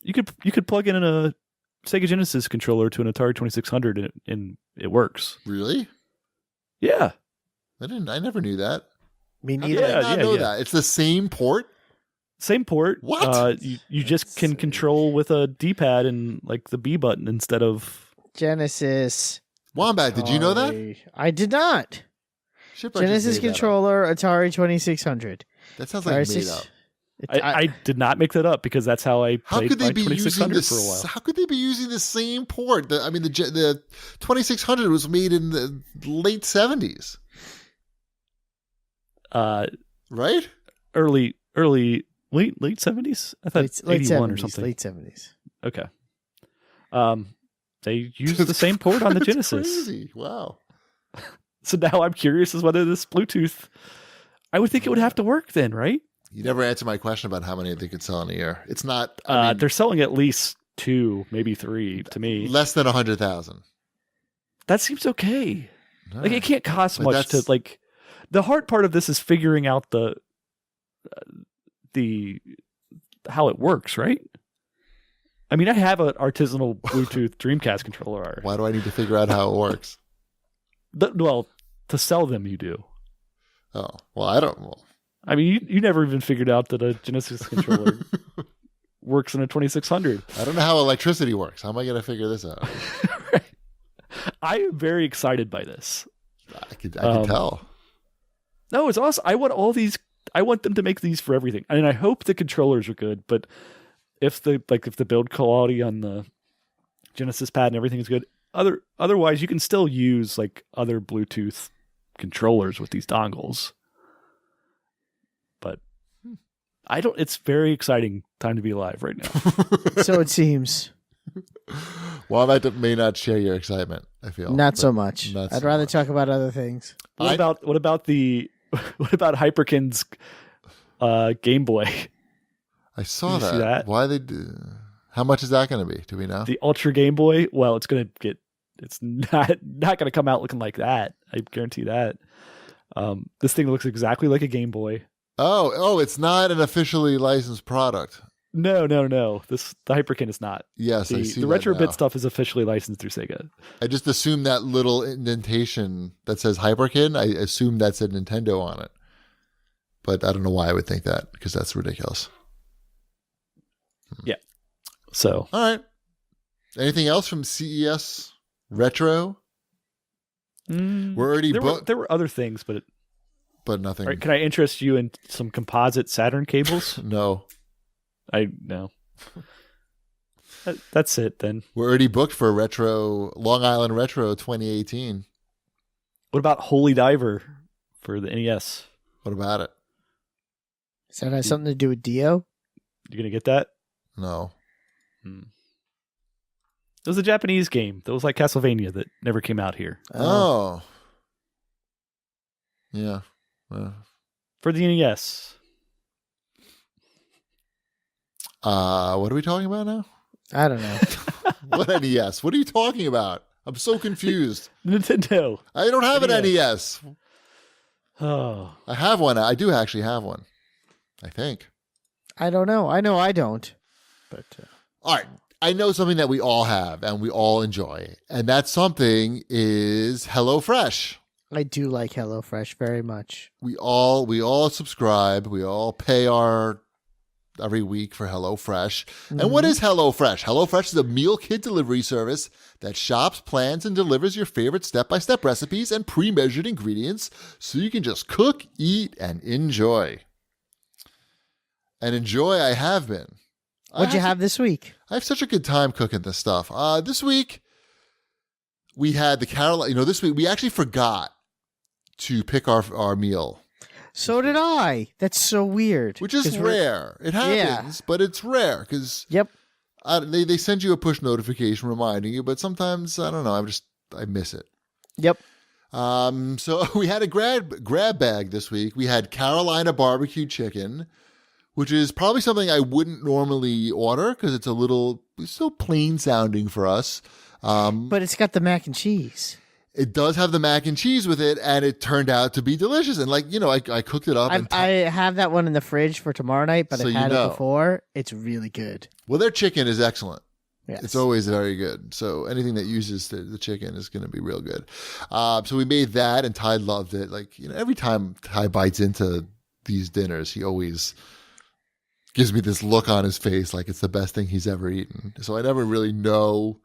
You could plug in a Sega Genesis controller to an Atari 2600 and it works. Really? Yeah. I never knew that. Me How neither. did I Yeah, not yeah, know yeah. that? It's the same port? Same port. What? You just can That's control with a D-pad and like the B button instead of. Genesis. Wombat, did you know that? Atari. I did not. Shipwreck just Genesis made that up. controller, Atari 2600. That sounds like made up. I did not make that up because that's how I How played could they my be using 2600 this? for a while. How could they be using the same port? The 2600 was made in the late 70s, right? Late 70s. I thought late 81 or 70s, something. Late 70s. Okay. They used the same port on the That's Genesis. Crazy. Wow. So now I'm curious as whether this Bluetooth. I would think it would have to work then, right? You never answered my question about how many they could sell in a year. It's not. I mean, They're selling at least 2, maybe 3 to me. less than 100,000. That seems okay. Like it can't cost But much to that's- like. The hard part of this is figuring out the how it works, right? I mean, I have an artisanal Bluetooth Dreamcast controller. Why do I need to figure out how it works? Well, to sell them, you do. Oh, well, I don't. Well, I mean, you never even figured out that a Genesis controller works in a 2600. I don't know how electricity works. How am I going to figure this out? Right. I am very excited by this. I can tell. No, it's awesome. I want all these. I want them to make these for everything, and I hope the controllers are good. But if the build quality on the Genesis pad and everything is good, otherwise you can still use like other Bluetooth controllers with these dongles. But I don't. It's very exciting time to be alive right now. So it seems. Well, I may not share your excitement, I feel. Not but so much. not I'd so rather much. talk about other things. What about what about Hyperkin's Game Boy? I saw Did you see that. that? Why they do? How much is that going to be? Do we know? The Ultra Game Boy? Well, it's not gonna come out looking like that. I guarantee that. This thing looks exactly like a Game Boy. Oh, it's not an officially licensed product. No. The Hyperkin is not. Yes, I see The that retro now. bit stuff is officially licensed through Sega. I just assumed that little indentation that says Hyperkin, I assume that said Nintendo on it. But I don't know why I would think that, because that's ridiculous. Yeah. So All right. Anything else from CES Retro? We're already booked, there were other things, but but nothing. all right, can I interest you in some composite Saturn cables? No. I no. That's it then. We're already booked for Long Island Retro 2018. What about Holy Diver for the NES? What about it? Does that have something to do with Dio? You gonna get that? No. It was a Japanese game that was like Castlevania that never came out here Oh. Yeah. for the NES. What are we talking about now? I don't know. What NES? What are you talking about? I'm so confused. Nintendo. I don't have an NES. NES. Oh, I have one. I do actually have one. I think. I don't know. I know I don't. But All right. I know something that we all have and we all enjoy. And that something is HelloFresh. I do like HelloFresh very much. We all subscribe. We all pay our every week for HelloFresh. And what is HelloFresh? HelloFresh is a meal kit delivery service that shops, plans, and delivers your favorite step-by-step recipes and pre-measured ingredients so you can just cook, eat, and enjoy. And enjoy I have been. What'd you have this week? I have such a good time cooking this stuff. This week, we had the Carolina. This week, we actually forgot to pick our meal. So did I. That's so weird. Which is rare. It happens, but it's rare because Yep. they send you a push notification reminding you, but sometimes, I don't know, I miss it. Yep. So we had a grab bag this week. We had Carolina barbecue chicken, which is probably something I wouldn't normally order because it's so plain sounding for us. But it's got the mac and cheese. It does have the mac and cheese with it, and it turned out to be delicious. And I cooked it up. I have that one in the fridge for tomorrow night, but So I've had it before. It's really good. Well, their chicken is excellent. Yes. It's always very good. So anything that uses the chicken is going to be real good. So we made that, and Ty loved it. Every time Ty bites into these dinners, he always gives me this look on his face like it's the best thing he's ever eaten. So I never really know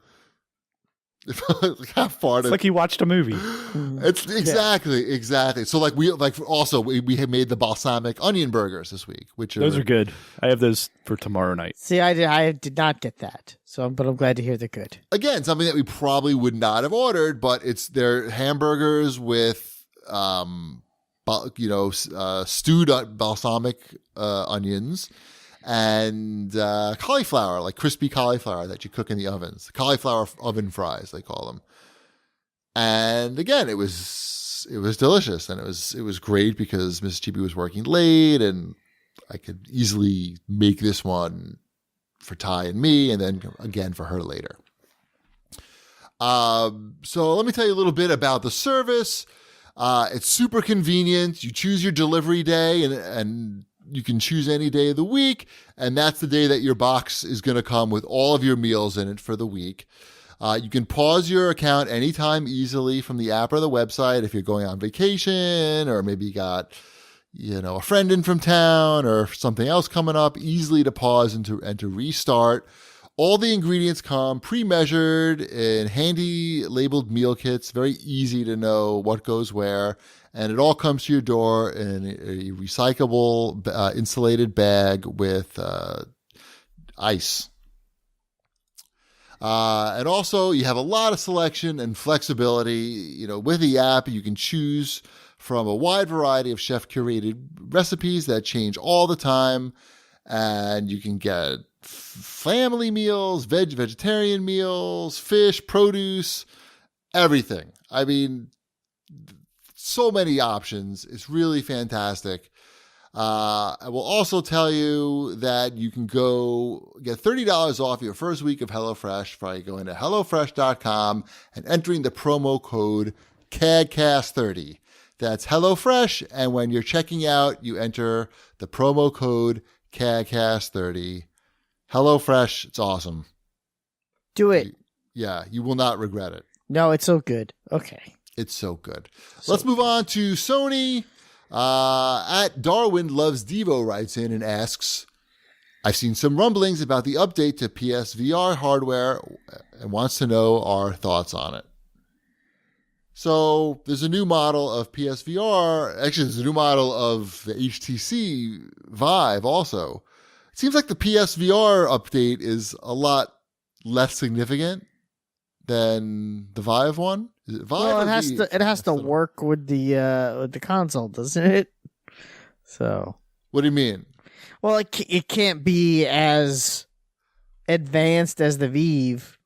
how far it's to. like he watched a movie. It's exactly. So we had made the balsamic onion burgers this week, which Those are good. I have those for tomorrow night. See, I did not get that. But I'm glad to hear they're good. Again, something that we probably would not have ordered, but they're hamburgers with stewed balsamic onions and cauliflower, like crispy cauliflower that you cook in the ovens. Cauliflower oven fries, they call them. And again, it was delicious, and it was great because Mrs. Chibi was working late, and I could easily make this one for Ty and me, and then again for her later. So let me tell you a little bit about the service. It's super convenient. You choose your delivery day, and you can choose any day of the week, and that's the day that your box is going to come with all of your meals in it for the week. You can pause your account anytime easily from the app or the website if you're going on vacation, or maybe you got a friend in from town or something else coming up. Easily to pause and to restart. All the ingredients come pre-measured in handy labeled meal kits. Very easy to know what goes where. And it all comes to your door in a recyclable insulated bag with ice. And also, you have a lot of selection and flexibility. With the app, you can choose from a wide variety of chef-curated recipes that change all the time. And you can get family meals, vegetarian meals, fish, produce, everything. I mean, so many options. It's really fantastic. I will also tell you that you can go get $30 off your first week of HelloFresh by going to HelloFresh.com and entering the promo code CAGCast30. That's HelloFresh, and when you're checking out, you enter the promo code CAGCast30. HelloFresh, it's awesome. Do it. Yeah, you will not regret it. No, it's so good. Okay. It's so good. Let's move on to Sony. At Darwin Loves Devo writes in and asks, I've seen some rumblings about the update to PSVR hardware and wants to know our thoughts on it. So there's a new model of PSVR. Actually, there's a new model of the HTC Vive also. It seems like the PSVR update is a lot less significant than the Vive one. Is it Vive? Well, or it has to work with the console, doesn't it? So. What do you mean? Well, it can't be as advanced as the Vive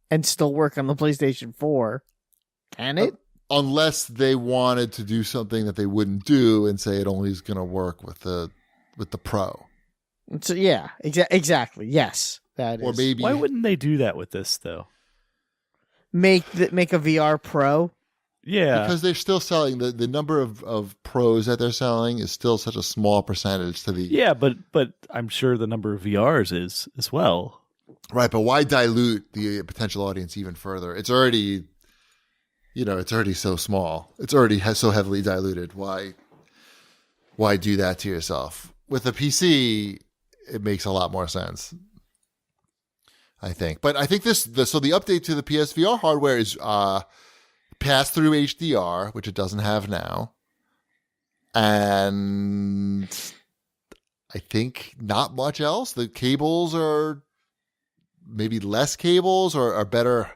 and still work on the PlayStation 4, can it? Unless they wanted to do something that they wouldn't do and say it only is going to work with the Pro. So yeah, exactly. Yes, that is. Or maybe Why wouldn't they do that with this though? Make a VR Pro. Yeah, because they're still selling the number of Pros that they're selling is still such a small percentage to the but I'm sure the number of VRs is as well. Right, but why dilute the potential audience even further? It's already so small. It's already so heavily diluted. Why do that to yourself? With a PC, it makes a lot more sense, I think. But I think the update to the PSVR hardware is pass-through HDR, which it doesn't have now, and I think not much else. The cables are maybe less cables or are better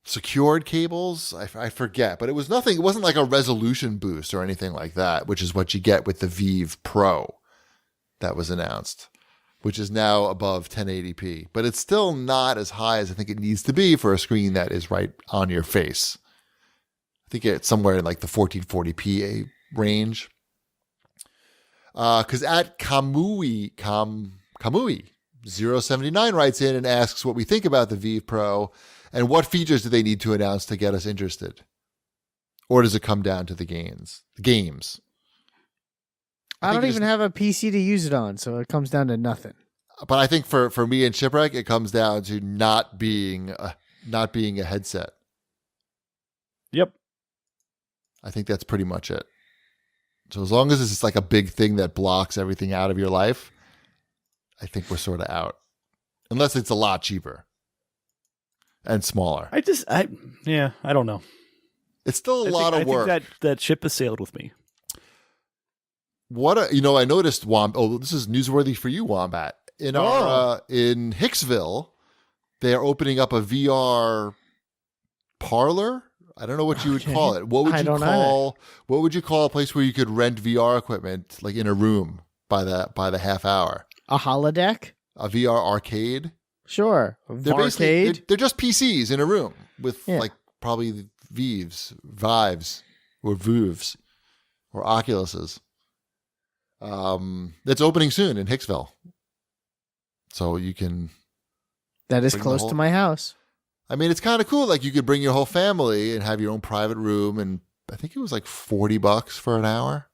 secured cables. I forget, but it was nothing. It wasn't like a resolution boost or anything like that, which is what you get with the Vive Pro that was announced, which is now above 1080p, but it's still not as high as I think it needs to be for a screen that is right on your face. I think it's somewhere in like the 1440p range. Because at Kamui 079 writes in and asks what we think about the Vive Pro and what features do they need to announce to get us interested? Or does it come down to the games? I don't even have a PC to use it on, so it comes down to nothing. But I think for me and Shipwreck, it comes down to not being a headset. Yep. I think that's pretty much it. So as long as it's like a big thing that blocks everything out of your life, I think we're sort of out. Unless it's a lot cheaper and smaller. I don't know. It's still a lot of work. I think that ship has sailed with me. I noticed this is newsworthy for you, Wombat. In Hicksville, they're opening up a VR parlor. I don't know what you would call it. What would you call a place where you could rent VR equipment like in a room by the half hour? A holodeck? A VR arcade? Sure. They're just PCs in a room with like probably Vives or Vuves or Oculuses. That's opening soon in Hicksville. So you can. That is close to my house. I mean, it's kind of cool. Like you could bring your whole family and have your own private room. And I think it was like $40 for an hour.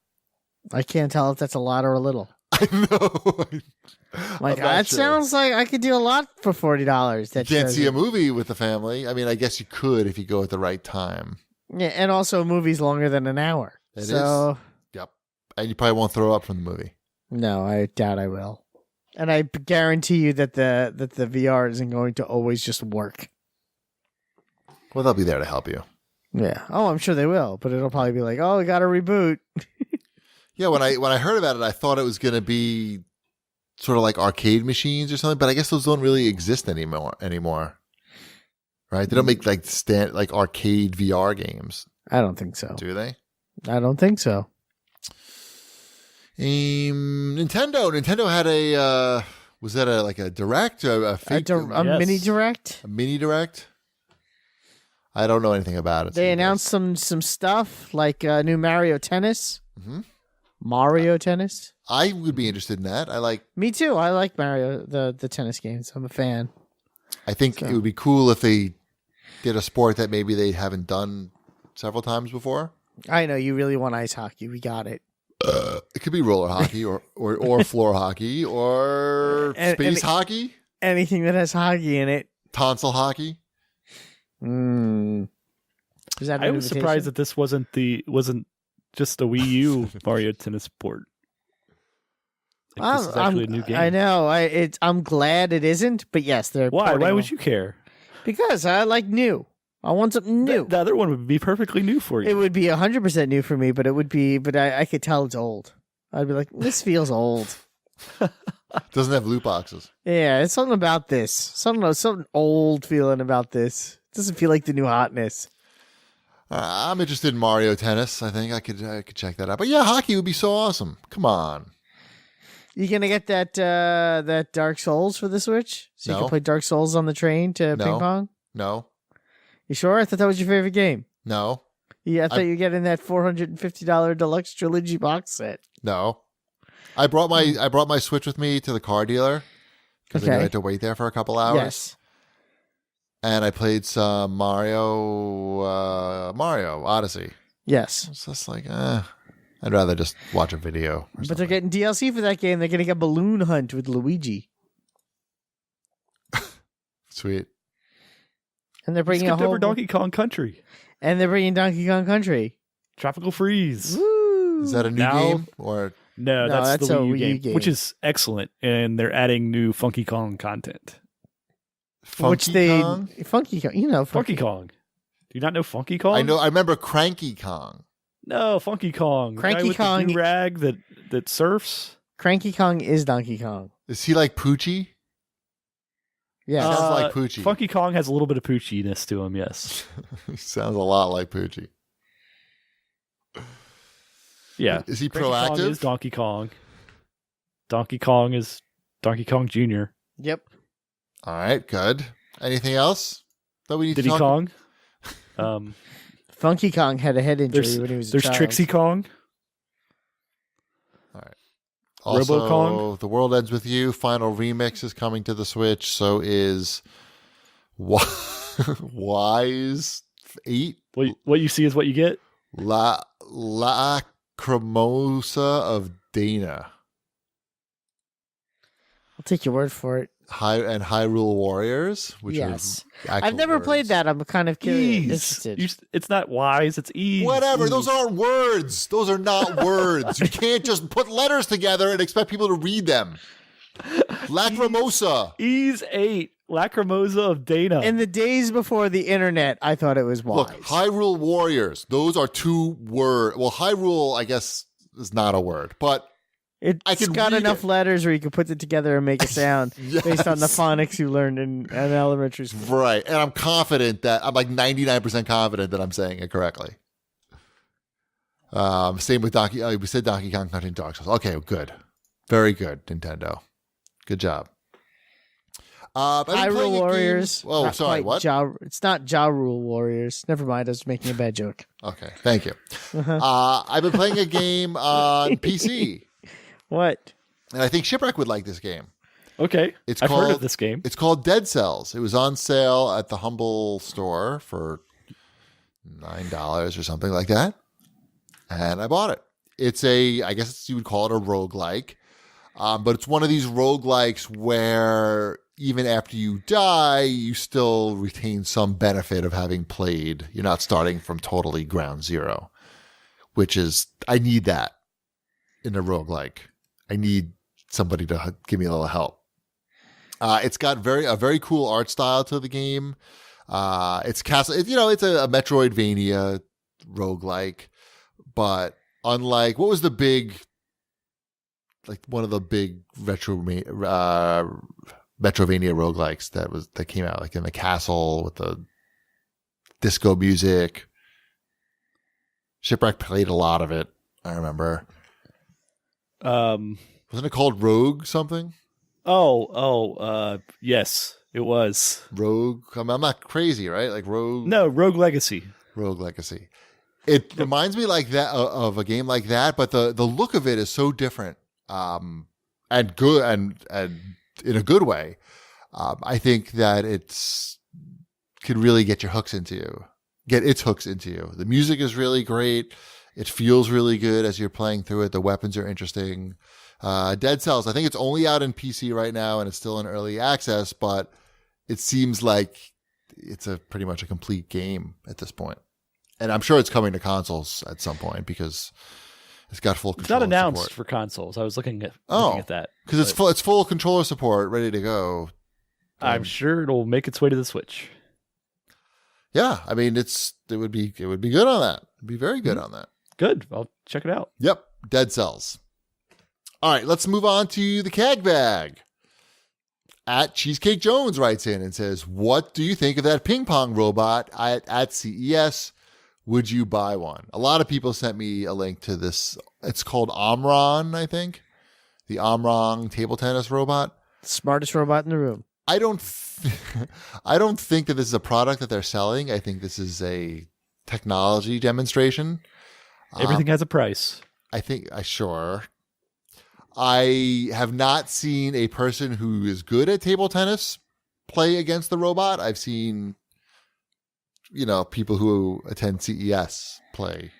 I can't tell if that's a lot or a little. I know. That sounds like I could do a lot for $40. You can't see a movie with the family. I mean, I guess you could if you go at the right time. Yeah, and also a movie's longer than an hour. It is. Yep. And you probably won't throw up from the movie. No, I doubt I will. And I guarantee you that the VR isn't going to always just work. Well, they'll be there to help you. Yeah. Oh, I'm sure they will, but it'll probably be like, oh, we got to reboot. Yeah, when I heard about it, I thought it was going to be sort of like arcade machines or something, but I guess those don't really exist anymore. Right? They don't make like arcade VR games. I don't think so. Do they? I don't think so. Nintendo had a was that a direct, a fake, A Yes. mini direct. a mini direct? I don't know anything about it. They announced some stuff like new Mario Tennis. Mhm. Mario Tennis. I would be interested in that. Me too. I like Mario the tennis games. I'm a fan. I think So. it would be cool if they did a sport that maybe they haven't done several times before. I know you really want ice hockey. We got it. It could be roller hockey or floor hockey or space hockey, Anything that has hockey in it. tonsil hockey. Mm. Is that an I was invitation? surprised that this wasn't just a Wii U Mario Tennis port. Like, this is actually a new game. I know. I'm glad it isn't. But yes, they're Why? porting Why them. would you care? Because I like new. I want something new. The other one would be perfectly new for you. It would be 100% new for me, but it would be. But I could tell it's old. I'd be like, this feels old. Doesn't have loot boxes. Yeah, it's something about this. Something old feeling about this. It doesn't feel like the new hotness. I'm interested in Mario Tennis. I think I could check that out. But yeah, hockey would be so awesome. Come on. You gonna get that Dark Souls for the Switch? So you No. can play Dark Souls on the train to No. ping pong? No. You sure? I thought that was your favorite game. No. Yeah, I thought you were getting that $450 deluxe trilogy box set. No. I brought my Switch with me to the car dealer because I Okay. had to wait there for a couple hours. Yes. And I played some Mario Odyssey. Yes. It's just like, I'd rather just watch a video. Or But something. they're getting DLC for that game. They're getting a balloon hunt with Luigi. Sweet. And they're bringing Skipped a whole over Donkey Kong Country. And they're bringing Donkey Kong Country. Tropical Freeze. Woo! Is that a new Now- game or No, No, that's that's the a Wii U Wii U game, game. which is excellent, and they're adding new Funky Kong content. Funky Kong? Funky Kong, you know, Funky Kong. Do you not know Funky Kong? I know. I remember Cranky Kong. No, Funky Kong. The Cranky guy with Kong- the rag that surfs. Cranky Kong is Donkey Kong. Is he like Poochie? Yeah. Sounds like Poochie. Funky Kong has a little bit of poochiness to him, yes. Sounds a lot like Poochie. Yeah. Is he Cranky Kong proactive? is Donkey Kong. Donkey Kong is Donkey Kong Jr. Yep. All right, good. Anything else that we need Diddy to talk Kong. Funky Kong had a head injury There's when he was a there's child. Trixie Kong. Also, RoboKong? The World Ends With You final remix is coming to the Switch. So is Wise 8 What you see is what you get. La Cremosa of Dana. I'll take your word for it. Hyrule Warriors, which Yes. are actual I've never words. played that. I'm kind of curious. Ease. Interested. It's not wise. It's ease. Whatever. Ease. Those aren't words. Those are not words. You can't just put letters together and expect people to read them. Lacrimosa. Ease 8. Lacrimosa of Dana. In the days before the internet, I thought it was wise. Look, Hyrule Warriors. Those are two words. Well, Hyrule, I guess, is not a word, but I It's can got read enough it. letters where you can put it together and make a sound based on the Yes. phonics you learned in elementary school. Right. And I'm confident that I'm like 99% confident that I'm saying it correctly. Same with Donkey. We said Donkey Kong Country and Dark Souls. Okay, good. Very good, Nintendo. Good job. I've been playing a Hyrule game- Warriors. Oh, Not sorry. quite What? It's not Ja Rule Warriors. Never mind. I was making a bad joke. Okay. Thank you. Uh-huh. I've been playing a game on PC, What? and I think Shipwreck would like this game. okay. It's I've heard called- of this game. It's called Dead Cells. It was on sale at the Humble store for $9 or something like that. And I bought it. It's I guess you would call it a roguelike. But it's one of these roguelikes where even after you die, you still retain some benefit of having played. You're not starting from totally ground zero, which is, I need that in a roguelike. I need somebody to give me a little help. It's got a very cool art style to the game. It's it's a Metroidvania roguelike, but unlike what was the big, like one of the big Metrovania roguelikes that came out, like in the castle with the disco music. Shipwreck played a lot of it, I remember. Wasn't it called Rogue something? Yes, it was. Rogue. I'm not crazy, right? Like Rogue. No, Rogue Legacy. Rogue Legacy. It reminds me like that of a game like that, but the look of it is so different, and good and in a good way. I think that it's can really get your hooks into you, get its hooks into you. The music is really great. It feels really good as you're playing through it. The weapons are interesting. Dead Cells, I think it's only out in PC right now and it's still in early access, but it seems like it's pretty much a complete game at this point. And I'm sure it's coming to consoles at some point because it's got full It's not controller announced support. for consoles. I was looking at that. Because it's full controller support, ready to go. I'm sure it'll make its way to the Switch. Yeah, I mean it would be good on that. It'd be very good on that. Good. I'll check it out. Yep, Dead Cells. All right, let's move on to the CAG bag. At Cheesecake Jones writes in and says, "What do you think of that ping pong robot at CES? Would you buy one?" A lot of people sent me a link to this. It's called Omron, I think. The Omron table tennis robot. Smartest robot in the room. I don't think that this is a product that they're selling. I think this is a technology demonstration. Everything has a price. Sure. I have not seen a person who is good at table tennis play against the robot. I've seen, people who attend CES play.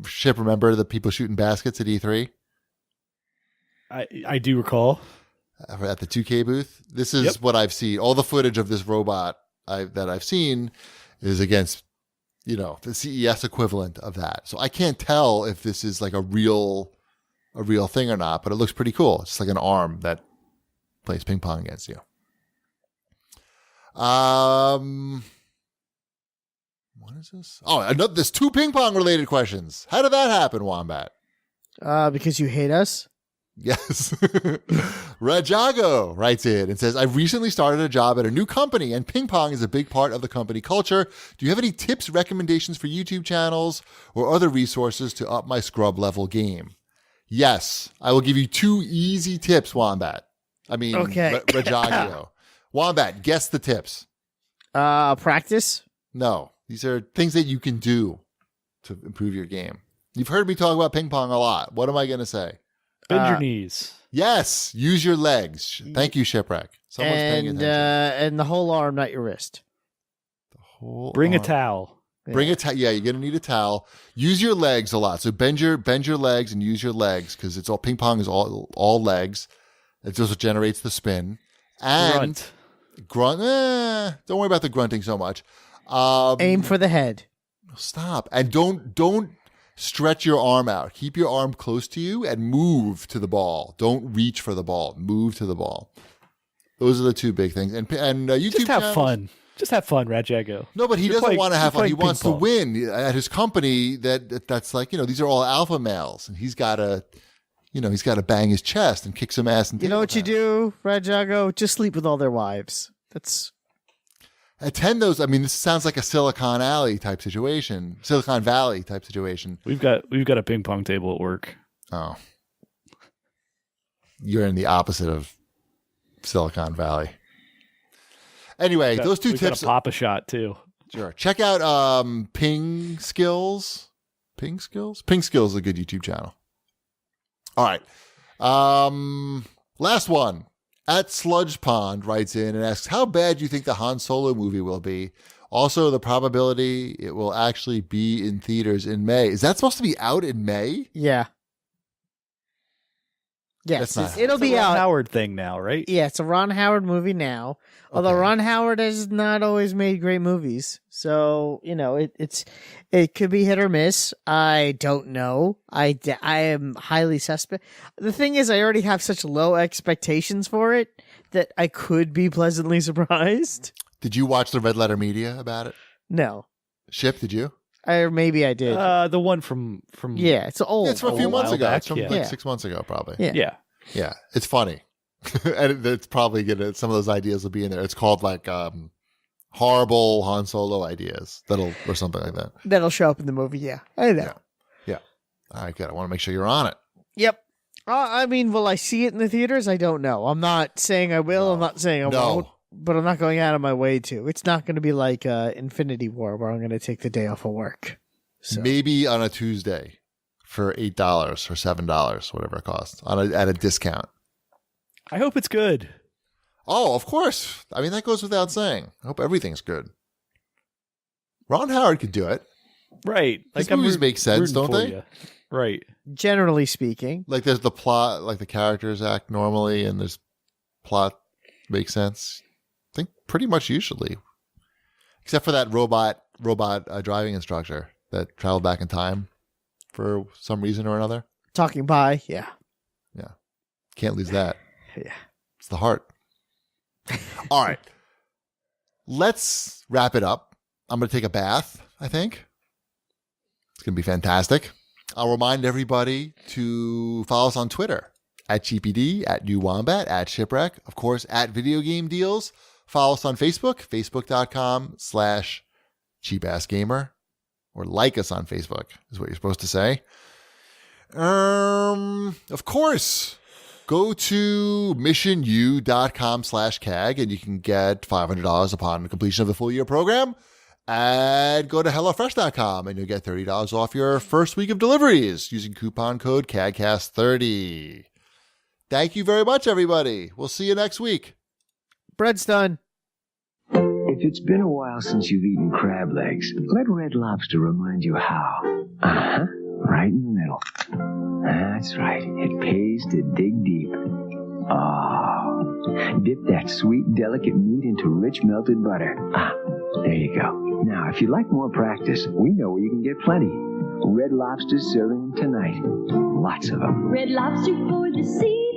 Ship, remember the people shooting baskets at E3? I do recall. At the 2K booth. This is what I've seen. All the footage of this robot that I've seen is against, the CES equivalent of that. So I can't tell if this is like a real thing or not, but it looks pretty cool. It's like an arm that plays ping pong against you. What is this? Oh, there's 2 ping pong related questions. How did that happen, Wombat? Because you hate us. Yes. Rajago writes in and says, "I've recently started a job at a new company and ping pong is a big part of the company culture. Do you have any tips, recommendations for YouTube channels or other resources to up my scrub level game?" Yes. I will give you 2 easy tips, Wombat. Okay. Rajago. Wombat, guess the tips. Practice. No. These are things that you can do to improve your game. You've heard me talk about ping pong a lot. What am I going to say? Bend your knees. Yes, use your legs. Thank you, Shipwreck. Someone's paying attention. And the whole arm, not your wrist. Bring a towel. Bring a towel. Yeah, you're gonna need a towel. Use your legs a lot. So bend your legs and use your legs because it's all ping pong is all legs. It's just what generates the spin. And grunt. Don't worry about the grunting so much. Aim for the head. Stop and don't stretch your arm out. Keep your arm close to you and move to the ball. Don't reach for the ball. Move to the ball. Those are the 2 big things. And YouTube Just have channels, fun. Just have fun, Rajago. No, but he doesn't want to have fun. He wants to ping-pong. win at his company. That's like, these are all alpha males, and he's got to, he's got to bang his chest and kick some ass. And you know what you do, Rajago? Just sleep with all their wives. That's attend those. I mean, this sounds like a Silicon Valley type situation. We've got a ping pong table at work. Oh, you're in the opposite of Silicon Valley. Anyway, those 2 We've tips. got a Papa Shot too. Sure. Check out Ping Skills. Ping Skills is a good YouTube channel. All right. Last one. At Sludge Pond writes in and asks, "How bad do you think the Han Solo movie will be? Also, the probability it will actually be in theaters in May." Is that supposed to be out in May? yeah. Yes, That's not- it'll be It's a Ron out. Howard thing now, right? Yeah, it's a Ron Howard movie now. Although Okay. Ron Howard has not always made great movies, so it could be hit or miss. I don't know. I am highly suspect. The thing is, I already have such low expectations for it that I could be pleasantly surprised. Did you watch the Red Letter Media about it? No, Ship, did you? or maybe I did. The one from Yeah, it's old. Yeah, it's from a few a months while ago. back, It's from yeah. like Yeah. 6 months ago, probably. Yeah. yeah. Yeah, it's funny. And it's probably some of those ideas will be in there. It's called like horrible Han Solo ideas or something like that. That'll show up in the movie. Yeah, I know. Yeah. All right, good. I want to make sure you're on it. Yep. I mean, will I see it in the theaters? I don't know. I'm not saying I will. No. I'm not saying I No. won't. But I'm not going out of my way to. It's not going to be like Infinity War where I'm going to take the day off of work. So. Maybe on a Tuesday for $8 or $7, whatever it costs, at a discount. I hope it's good. Oh, of course. I mean, that goes without saying. I hope everything's good. Ron Howard could do it. Right. His movies make sense, rooting don't for they? you. Right. Generally speaking. Like there's the plot, like the characters act normally, and there's plot makes sense. I think pretty much usually, except for that robot driving instructor that traveled back in time for some reason or another. Talking pie, yeah. Yeah, can't lose that. Yeah. It's the heart. All right, let's wrap it up. I'm going to take a bath, I think. It's going to be fantastic. I'll remind everybody to follow us on Twitter at GPD, at New Wombat, at Shipwreck, of course, at Video Game Deals. Follow us on Facebook, facebook.com/cheapassgamer, or like us on Facebook is what you're supposed to say. Of course, go to missionu.com/CAG and you can get $500 upon completion of the full year program. And go to HelloFresh.com and you'll get $30 off your first week of deliveries using coupon code CAGCast30. Thank you very much, everybody. We'll see you next week. Bread's done. If it's been a while since you've eaten crab legs, let Red Lobster remind you how. Uh-huh. Right in the middle. That's right. It pays to dig deep. Oh. Dip that sweet, delicate meat into rich melted butter. Ah, there you go. Now, if you'd like more practice, we know where you can get plenty. Red Lobster's serving them tonight. Lots of them. Red Lobster for the sea.